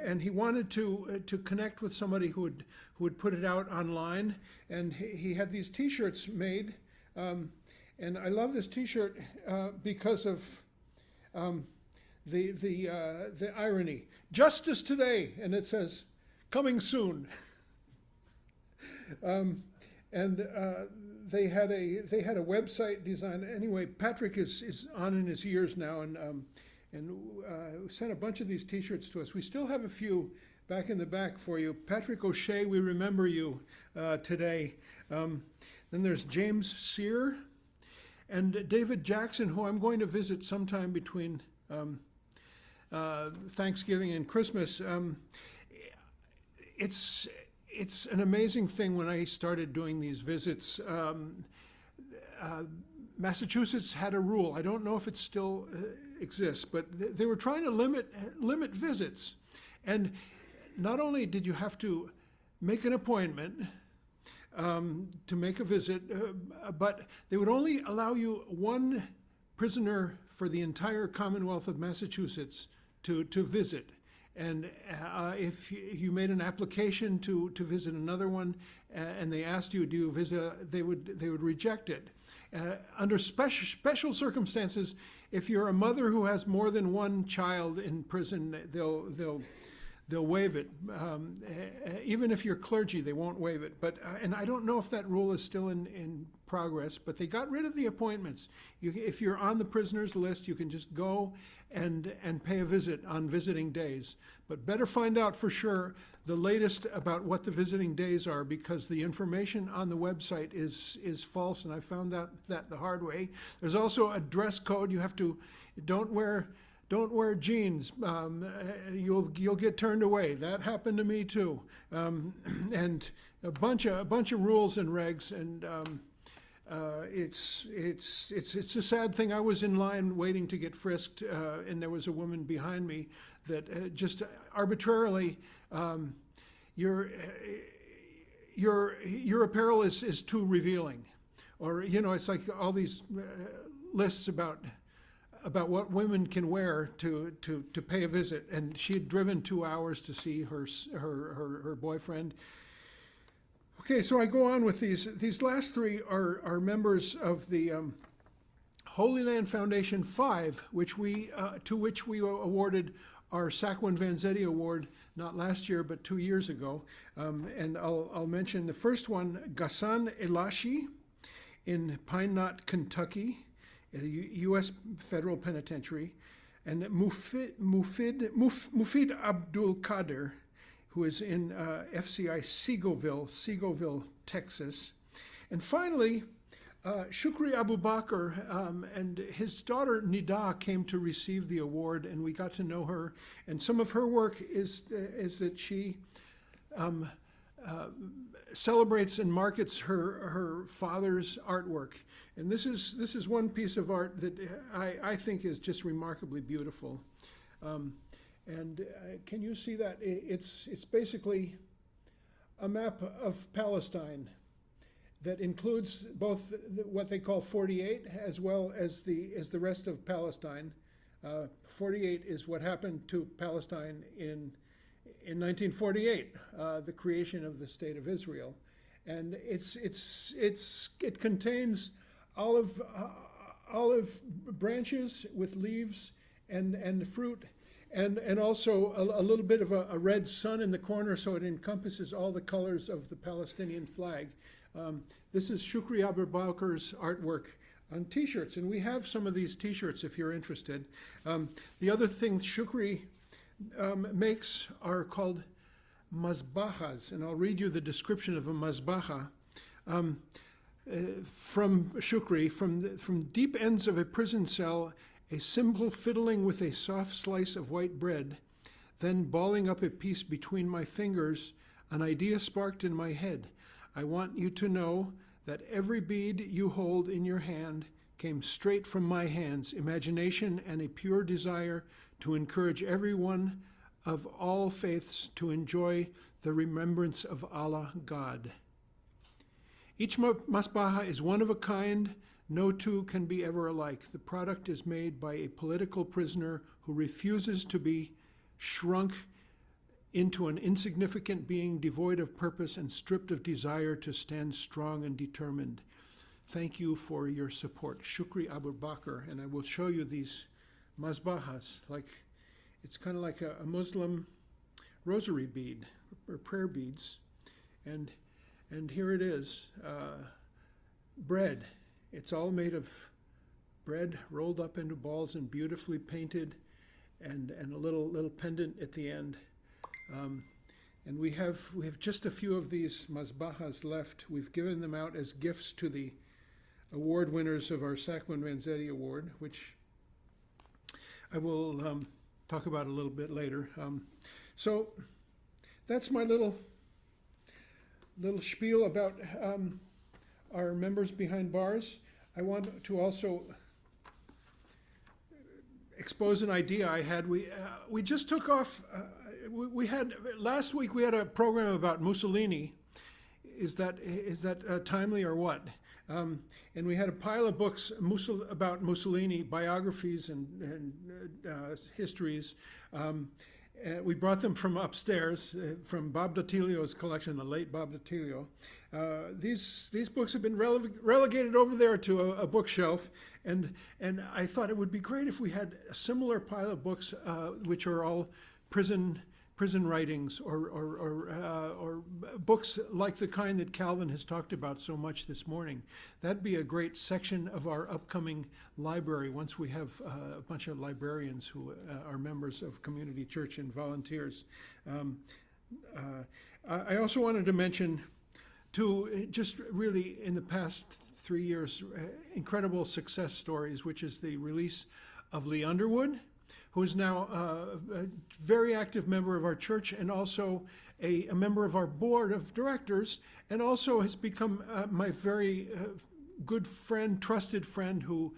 and he wanted to connect with somebody who would put it out online, and he had these T-shirts made, and I love this T-shirt because of the irony. Justice today, and it says, coming soon. They had a website design. Anyway, Patrick is on in his years now, and sent a bunch of these T-shirts to us. We still have a few back in the back for you. Patrick O'Shea, we remember you today. Then there's James Sear and David Jackson, who I'm going to visit sometime between Thanksgiving and Christmas. It's an amazing thing when I started doing these visits. Massachusetts had a rule. I don't know if it still exists, but they were trying to limit visits. And not only did you have to make an appointment to make a visit, but they would only allow you one prisoner for the entire Commonwealth of Massachusetts to visit. And if you made an application to visit another one, and they asked you, do you visit, they would reject it. Under special circumstances, if you're a mother who has more than one child in prison, they'll waive it. Even if you're clergy, they won't waive it. But and I don't know if that rule is still in progress, but they got rid of the appointments. If you're on the prisoners list, you can just go and pay a visit on visiting days. But better find out for sure the latest about what the visiting days are, because the information on the website is false, and I found out that the hard way. There's also a dress code. You have to don't wear jeans. You'll get turned away. That happened to me too. And a bunch of rules and regs, and it's a sad thing. I was in line waiting to get frisked, and there was a woman behind me that just arbitrarily, your apparel is too revealing, or it's like all these lists about what women can wear to pay a visit, and she had driven 2 hours to see her boyfriend. Okay, so I go on with these. These last three are members of the Holy Land Foundation 5, to which we awarded our Sacquin Vanzetti Award not last year but 2 years ago. And I'll mention the first one, Ghassan Elashi in Pine Knot, Kentucky. at a U.S. federal penitentiary, and Mufid Abdul Qadir, who is in FCI Seagoville, Texas. And finally, Shukri Abu Bakr and his daughter Nida came to receive the award, and we got to know her. And some of her work is that she celebrates and markets her father's artwork. And this is one piece of art that I think is just remarkably beautiful. Can you see that? It's basically a map of Palestine that includes both what they call 48 as well as the rest of Palestine. 48 is what happened to Palestine in 1948, the creation of the State of Israel, and it contains olive branches with leaves and fruit, and also a little bit of a red sun in the corner, so it encompasses all the colors of the Palestinian flag. This is Shukri Abu Bakr's artwork on T-shirts, and we have some of these T-shirts if you're interested. The other thing Shukri makes are called mazbahas, and I'll read you the description of a mazbaha. From Shukri, from deep ends of a prison cell, a simple fiddling with a soft slice of white bread, then balling up a piece between my fingers, an idea sparked in my head. I want you to know that every bead you hold in your hand came straight from my hands, imagination and a pure desire to encourage everyone of all faiths to enjoy the remembrance of Allah, God. Each masbaha is one of a kind. No two can be ever alike. The product is made by a political prisoner who refuses to be shrunk into an insignificant being devoid of purpose and stripped of desire to stand strong and determined. Thank you for your support. Shukri Abu Bakr. And I will show you these mazbahas. It's kind of like a Muslim rosary bead or prayer beads. And here it is, bread. It's all made of bread rolled up into balls and beautifully painted, and a little pendant at the end. And we have just a few of these mazbahas left. We've given them out as gifts to the award winners of our Sacman Vanzetti Award, which I will talk about a little bit later. So that's my little spiel about our members behind bars. I want to also expose an idea I had. We just took off. Last week we had a program about Mussolini. Is that timely or what? And we had a pile of books about Mussolini, biographies and histories. We brought them from upstairs, from Bob Datilio's collection, the late Bob Datilio. These books have been relegated over there to a bookshelf, and I thought it would be great if we had a similar pile of books, which are all prison writings or books like the kind that Calvin has talked about so much this morning. That'd be a great section of our upcoming library once we have a bunch of librarians who are members of community church and volunteers. I also wanted to mention just really in the past 3 years, incredible success stories, which is the release of Lee Underwood, who is now a very active member of our church and also a member of our board of directors, and also has become my very good friend, trusted friend, who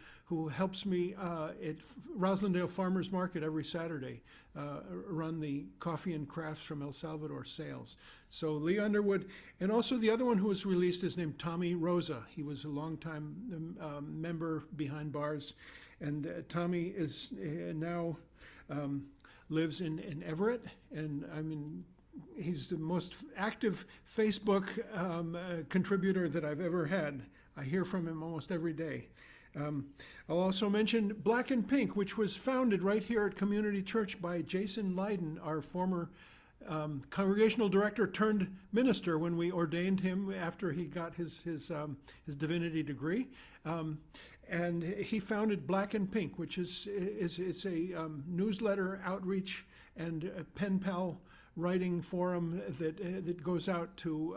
helps me at Roslindale Farmers Market every Saturday, run the coffee and crafts from El Salvador sales. So Lee Underwood, and also the other one who was released is named Tommy Rosa. He was a longtime member behind bars, and Tommy is now lives in Everett, and he's the most active Facebook contributor that I've ever had. I hear from him almost every day. I'll also mention Black and Pink, which was founded right here at Community Church by Jason Leyden, our former congregational director turned minister when we ordained him after he got his divinity degree. and he founded Black and Pink, which is it's a newsletter outreach and a pen pal writing forum that goes out to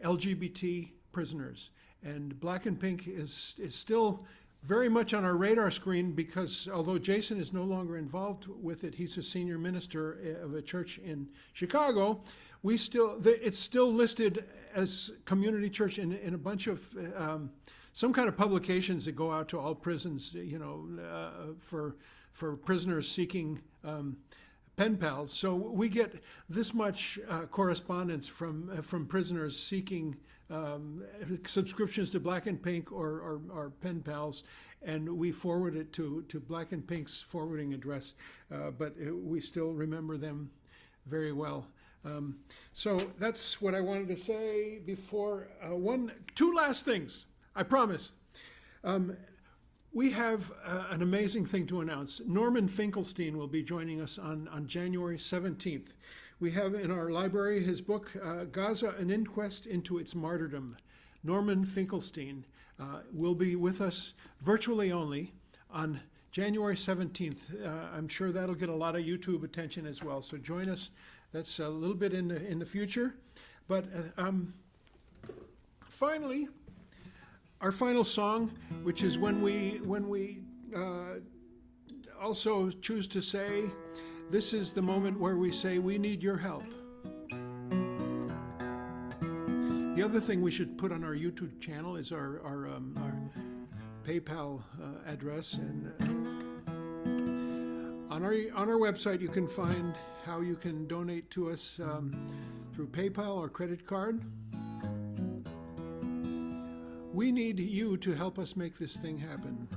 LGBT prisoners. And Black and Pink is still very much on our radar screen, because although Jason is no longer involved with it, he's a senior minister of a church in Chicago, it's still listed as community church in a bunch of some kind of publications that go out to all prisons, for prisoners seeking pen pals. So we get this much correspondence from prisoners seeking subscriptions to Black and Pink or pen pals, and we forward it to Black and Pink's forwarding address, but we still remember them very well. So that's what I wanted to say before. Two last things, I promise. We have an amazing thing to announce. Norman Finkelstein will be joining us on January 17th. We have in our library his book, Gaza, An Inquest into Its Martyrdom. Norman Finkelstein will be with us virtually only on January 17th. I'm sure that'll get a lot of YouTube attention as well, so join us. That's a little bit in the future. But finally, our final song, which is when we also choose to say, this is the moment where we say, we need your help. The other thing we should put on our YouTube channel is our PayPal address, and on our website you can find how you can donate to us through PayPal or credit card. We need you to help us make this thing happen.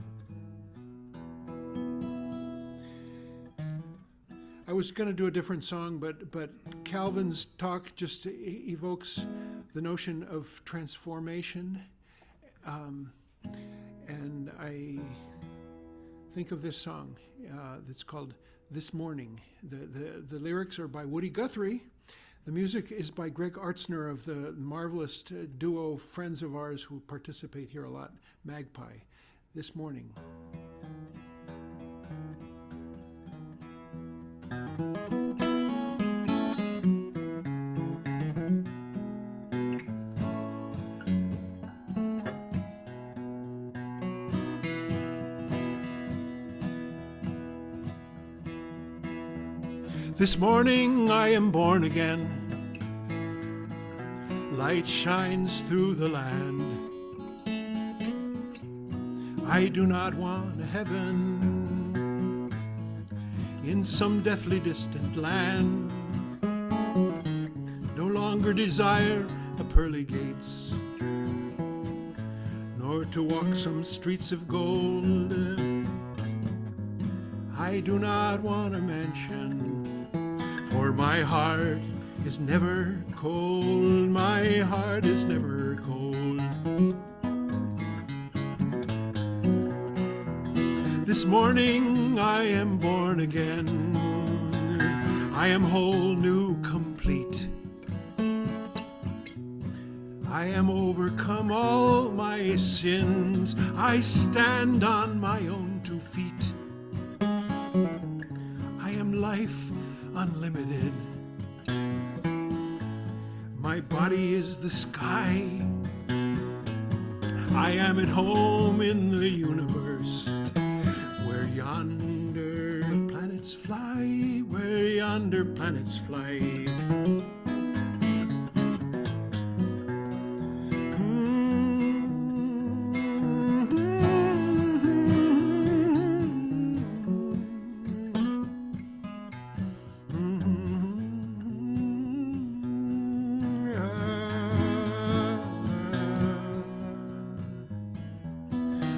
I was going to do a different song, but Calvin's talk just evokes the notion of transformation, and I think of this song that's called This Morning. The lyrics are by Woody Guthrie. The music is by Greg Artzner of the marvelous duo friends of ours who participate here a lot, Magpie. This Morning. This morning I am born again. Light shines through the land. I do not want a heaven in some deathly distant land. No longer desire the pearly gates, nor to walk some streets of gold. I do not want a mansion, for my heart is never cold. My heart is never cold. This morning I am born again. I am whole, new, complete. I am overcome all my sins. I stand on my own 2 feet. I am life unlimited. My body is the sky. I am at home in the universe, where yonder planets fly, where yonder planets fly.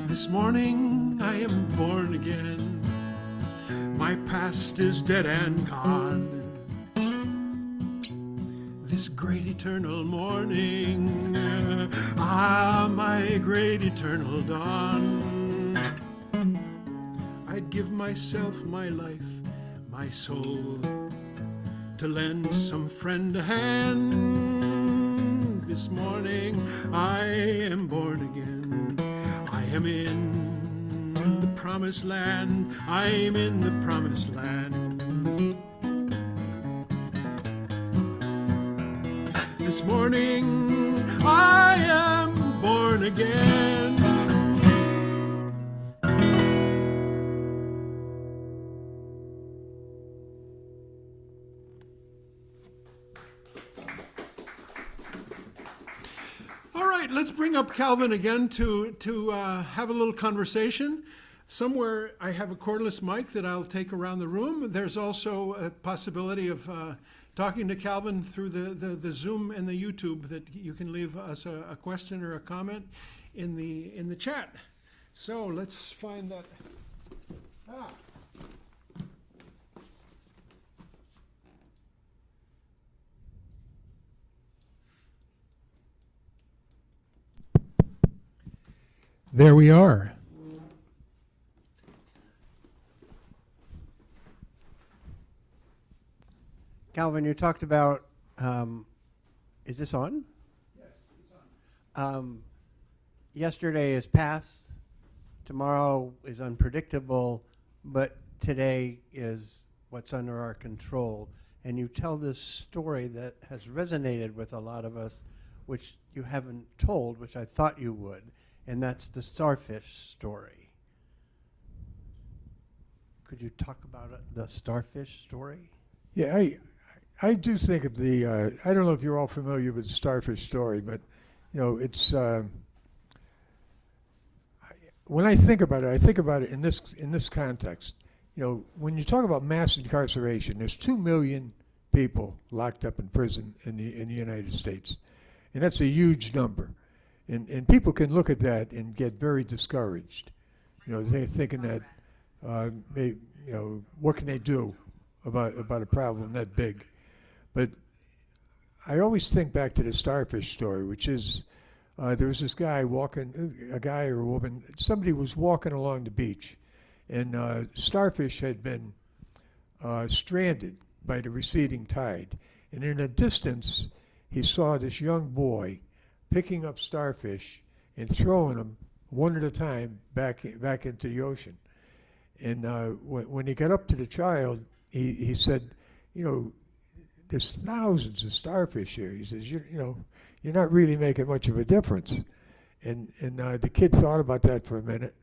This morning I am born again. My past is dead and gone. This great eternal morning, my great eternal dawn. I'd give myself, my life, my soul, to lend some friend a hand. This morning I am born again. I am in the promised land. I'm in the promised land. This morning I am born again. All right, let's bring up Calvin again to have a little conversation. Somewhere I have a cordless mic that I'll take around the room. There's also a possibility of talking to Calvin through the Zoom and the YouTube, that you can leave us a question or a comment in the chat. So let's find that. There we are. Calvin, you talked about, is this on? Yes, it's on. Yesterday is past, tomorrow is unpredictable, but today is what's under our control. And you tell this story that has resonated with a lot of us, which you haven't told, which I thought you would, and that's the starfish story. Could you talk about the starfish story? Yeah, I do think of the, I don't know if you're all familiar with the starfish story, but, you know, it's, when I think about it in this context. You know, when you talk about mass incarceration, there's 2 million people locked up in prison in the United States. And that's a huge number. And people can look at that and get very discouraged. You know, they're thinking that, what can they do about a problem that big? But I always think back to the starfish story, which is there was this guy walking, a guy or a woman, somebody was walking along the beach, and starfish had been stranded by the receding tide. And in the distance, he saw this young boy picking up starfish and throwing them one at a time back into the ocean. And when he got up to the child, he said, you know, there's thousands of starfish here. He says, you know, you're not really making much of a difference. And the kid thought about that for a minute,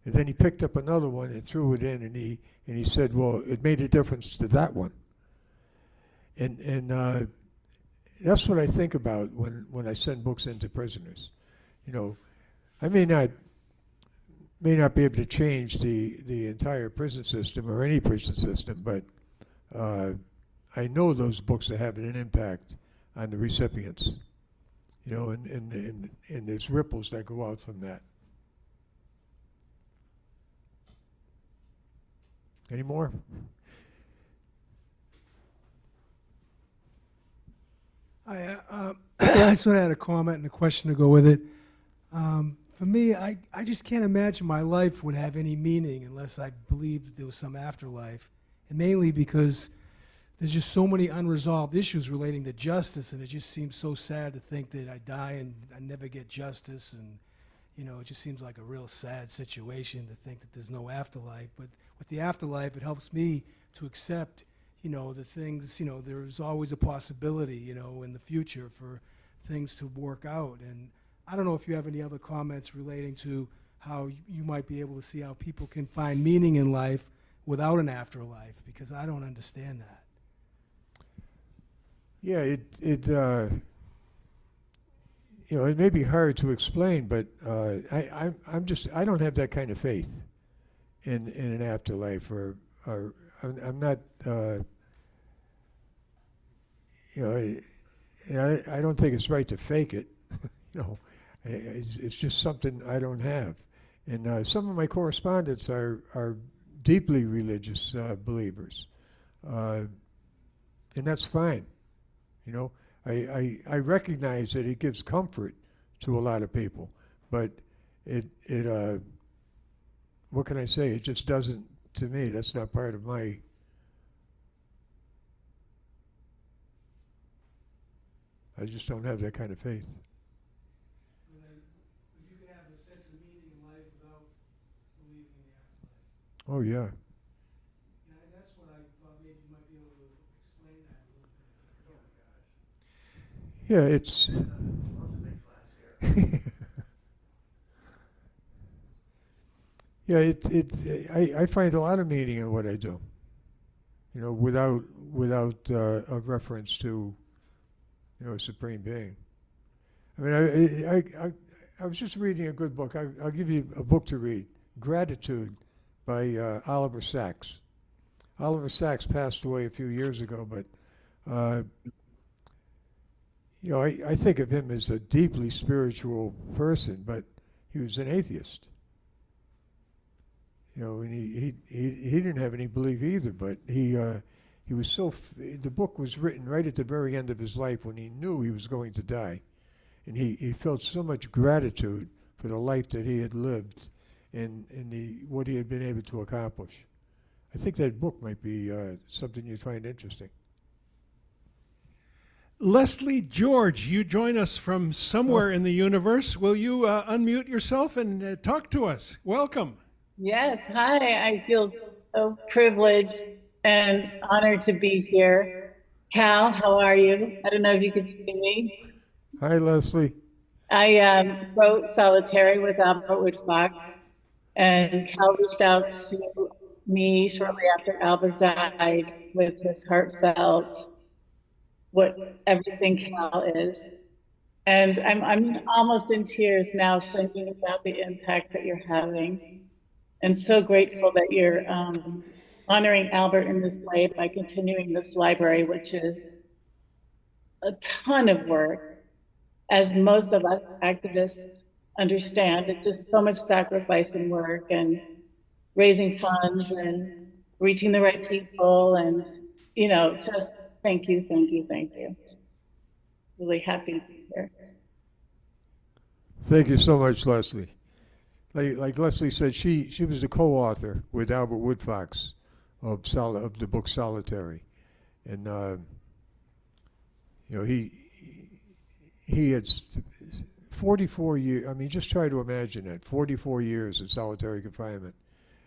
and then he picked up another one and threw it in, and he said, well, it made a difference to that one. And that's what I think about when I send books into prisoners. You know, I may not be able to change the entire prison system or any prison system, but I know those books are having an impact on the recipients. You know, and there's ripples that go out from that. Any more? I sort of had a comment and a question to go with it. For me, I just can't imagine my life would have any meaning unless I believed that there was some afterlife, and mainly because there's just so many unresolved issues relating to justice, and it just seems so sad to think that I die and I never get justice, and you know, it just seems like a real sad situation to think that there's no afterlife. But with the afterlife, it helps me to accept, you know, the things, you know, there's always a possibility, you know, in the future for things to work out. And I don't know if you have any other comments relating to how you might be able to see how people can find meaning in life without an afterlife, because I don't understand that. Yeah, you know, it may be hard to explain, but I don't have that kind of faith in an afterlife, or I'm not, you know, I don't think it's right to fake it. You know, it's just something I don't have. And some of my correspondents are deeply religious believers, and that's fine. You know, I recognize that it gives comfort to a lot of people, but what can I say? It just doesn't, to me, that's not part of my, I just don't have that kind of faith. You can have a sense of meaning in life Oh, yeah. Yeah, that's what I thought maybe you might be able to explain that a little bit. Yeah, it's. Yeah, I find a lot of meaning in what I do. You know, without a reference to, you know, a supreme being. I mean, I was just reading a good book. I'll give you a book to read, Gratitude by Oliver Sacks. Oliver Sacks passed away a few years ago, but you know, I think of him as a deeply spiritual person, but he was an atheist. You know, and he didn't have any belief either, but he was so. The book was written right at the very end of his life when he knew he was going to die, and he felt so much gratitude for the life that he had lived, and what he had been able to accomplish. I think that book might be something you'd find interesting. Leslie George, you join us from somewhere in the universe. Will you unmute yourself and talk to us? Welcome. Yes, hi. I feel so privileged and honored to be here. Cal, how are you? I don't know if you can see me. Hi, Leslie. I wrote Solitary with Albert Wood Fox, and Cal reached out to me shortly after Albert died with his heartfelt, what everything Cal is. And I'm almost in tears now thinking about the impact that you're having. And so grateful that you're honoring Albert in this way by continuing this library, which is a ton of work, as most of us activists understand. It's just so much sacrifice and work and raising funds and reaching the right people. And, you know, just thank you, thank you, thank you. Really happy to be here. Thank you so much, Leslie. Like Leslie said, she was the co-author with Albert Woodfox of the book Solitary, and you know, he had 44 years. I mean, just try to imagine that, 44 years in solitary confinement,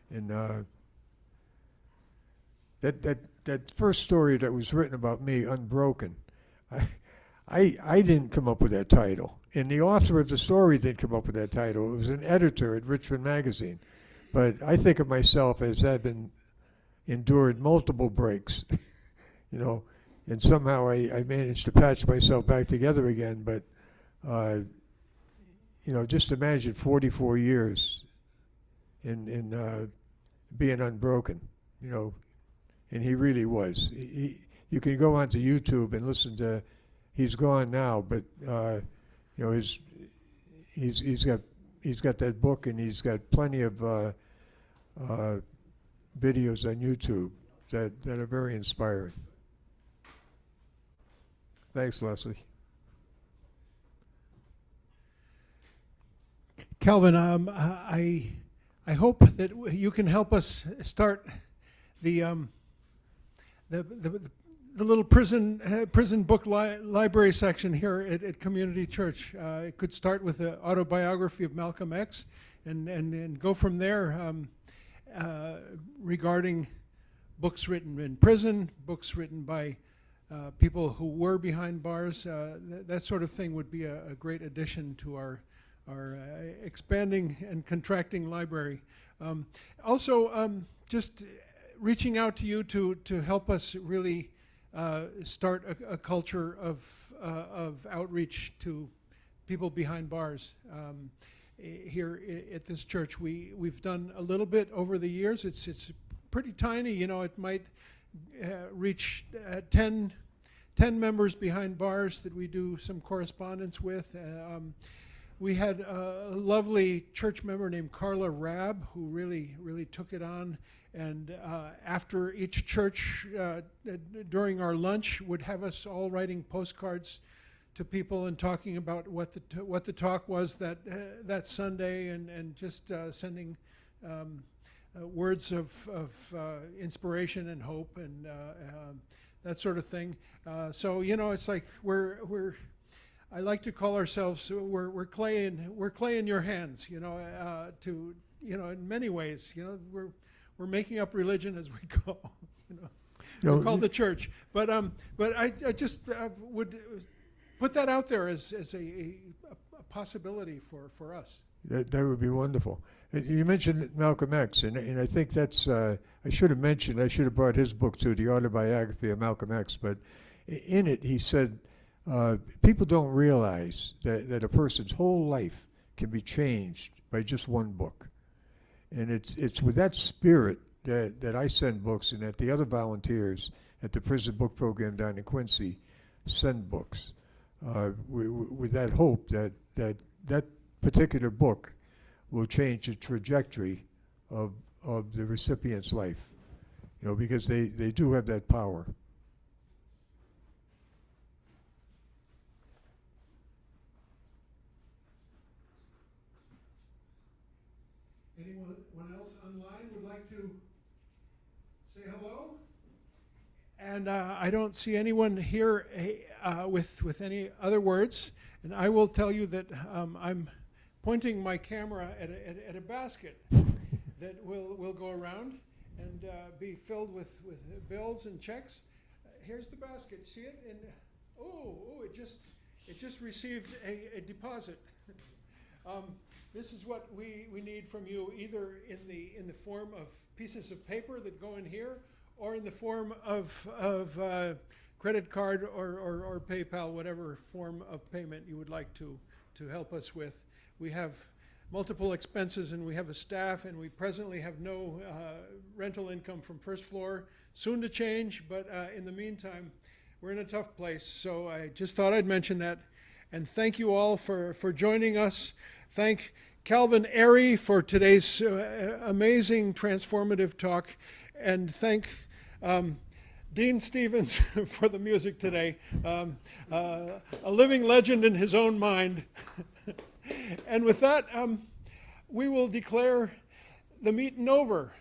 and that first story that was written about me, Unbroken, I didn't come up with that title. And the author of the story didn't come up with that title. It was an editor at Richmond Magazine. But I think of myself as having endured multiple breaks, you know, and somehow I managed to patch myself back together again. But, you know, just imagine 44 years in being unbroken, you know, and he really was. You can go onto YouTube and listen to, he's gone now, but you know, he's got that book, and he's got plenty of videos on YouTube that are very inspiring. Thanks, Leslie. Calvin, I hope that you can help us start the little prison book library section here at Community Church. It could start with the autobiography of Malcolm X, and go from there regarding books written in prison, books written by people who were behind bars. That sort of thing would be a great addition to our expanding and contracting library. Also, just reaching out to you to help us really start a culture of outreach to people behind bars. Here at this church, we've done a little bit over the years. It's pretty tiny, you know. It might reach 10 members behind bars that we do some correspondence with. We had a lovely church member named Carla Rabb who really took it on, and after each church, during our lunch, would have us all writing postcards to people and talking about what the talk was that Sunday, and just sending words of inspiration and hope and that sort of thing. So, you know, it's like I like to call ourselves we're clay in your hands. You know, in many ways. You know, we're making up religion as we go. You know, You know, we're called the church. But I just would put that out there as a possibility for us. That would be wonderful. You mentioned Malcolm X, and I think that's, I should have brought his book too, the autobiography of Malcolm X, but in it he said, people don't realize that a person's whole life can be changed by just one book. And it's with that spirit that I send books, and that the other volunteers at the prison book program down in Quincy send books, with that hope that particular book will change the trajectory of the recipient's life, you know, because they do have that power. Anyone else online would like to say hello? And I don't see anyone here with any other words. And I will tell you that I'm pointing my camera at a basket that will go around and be filled with bills and checks. Here's the basket. See it? And it just received a deposit. This is what we need from you, either in the form of pieces of paper that go in here, or in the form of credit card or PayPal, whatever form of payment you would like to help us with. We have multiple expenses, and we have a staff, and we presently have no rental income from first floor. Soon to change, but in the meantime, we're in a tough place. So I just thought I'd mention that. And thank you all for joining us. Thank Calvin Arey for today's amazing transformative talk. And thank Dean Stevens for the music today. A living legend in his own mind. And with that, we will declare the meeting over.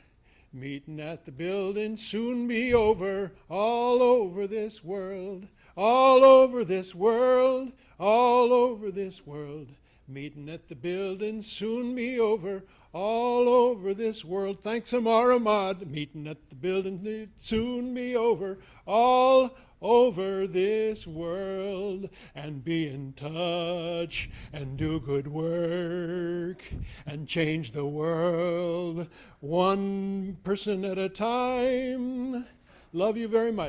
Meeting at the building, soon be over, all over this world, all over this world, all over this world. Meeting at the building, soon be over, all over this world. Thanks, Amar Ahmad. Meeting at the building, soon be over, all over this world. And be in touch, and do good work, and change the world, one person at a time. Love you very much.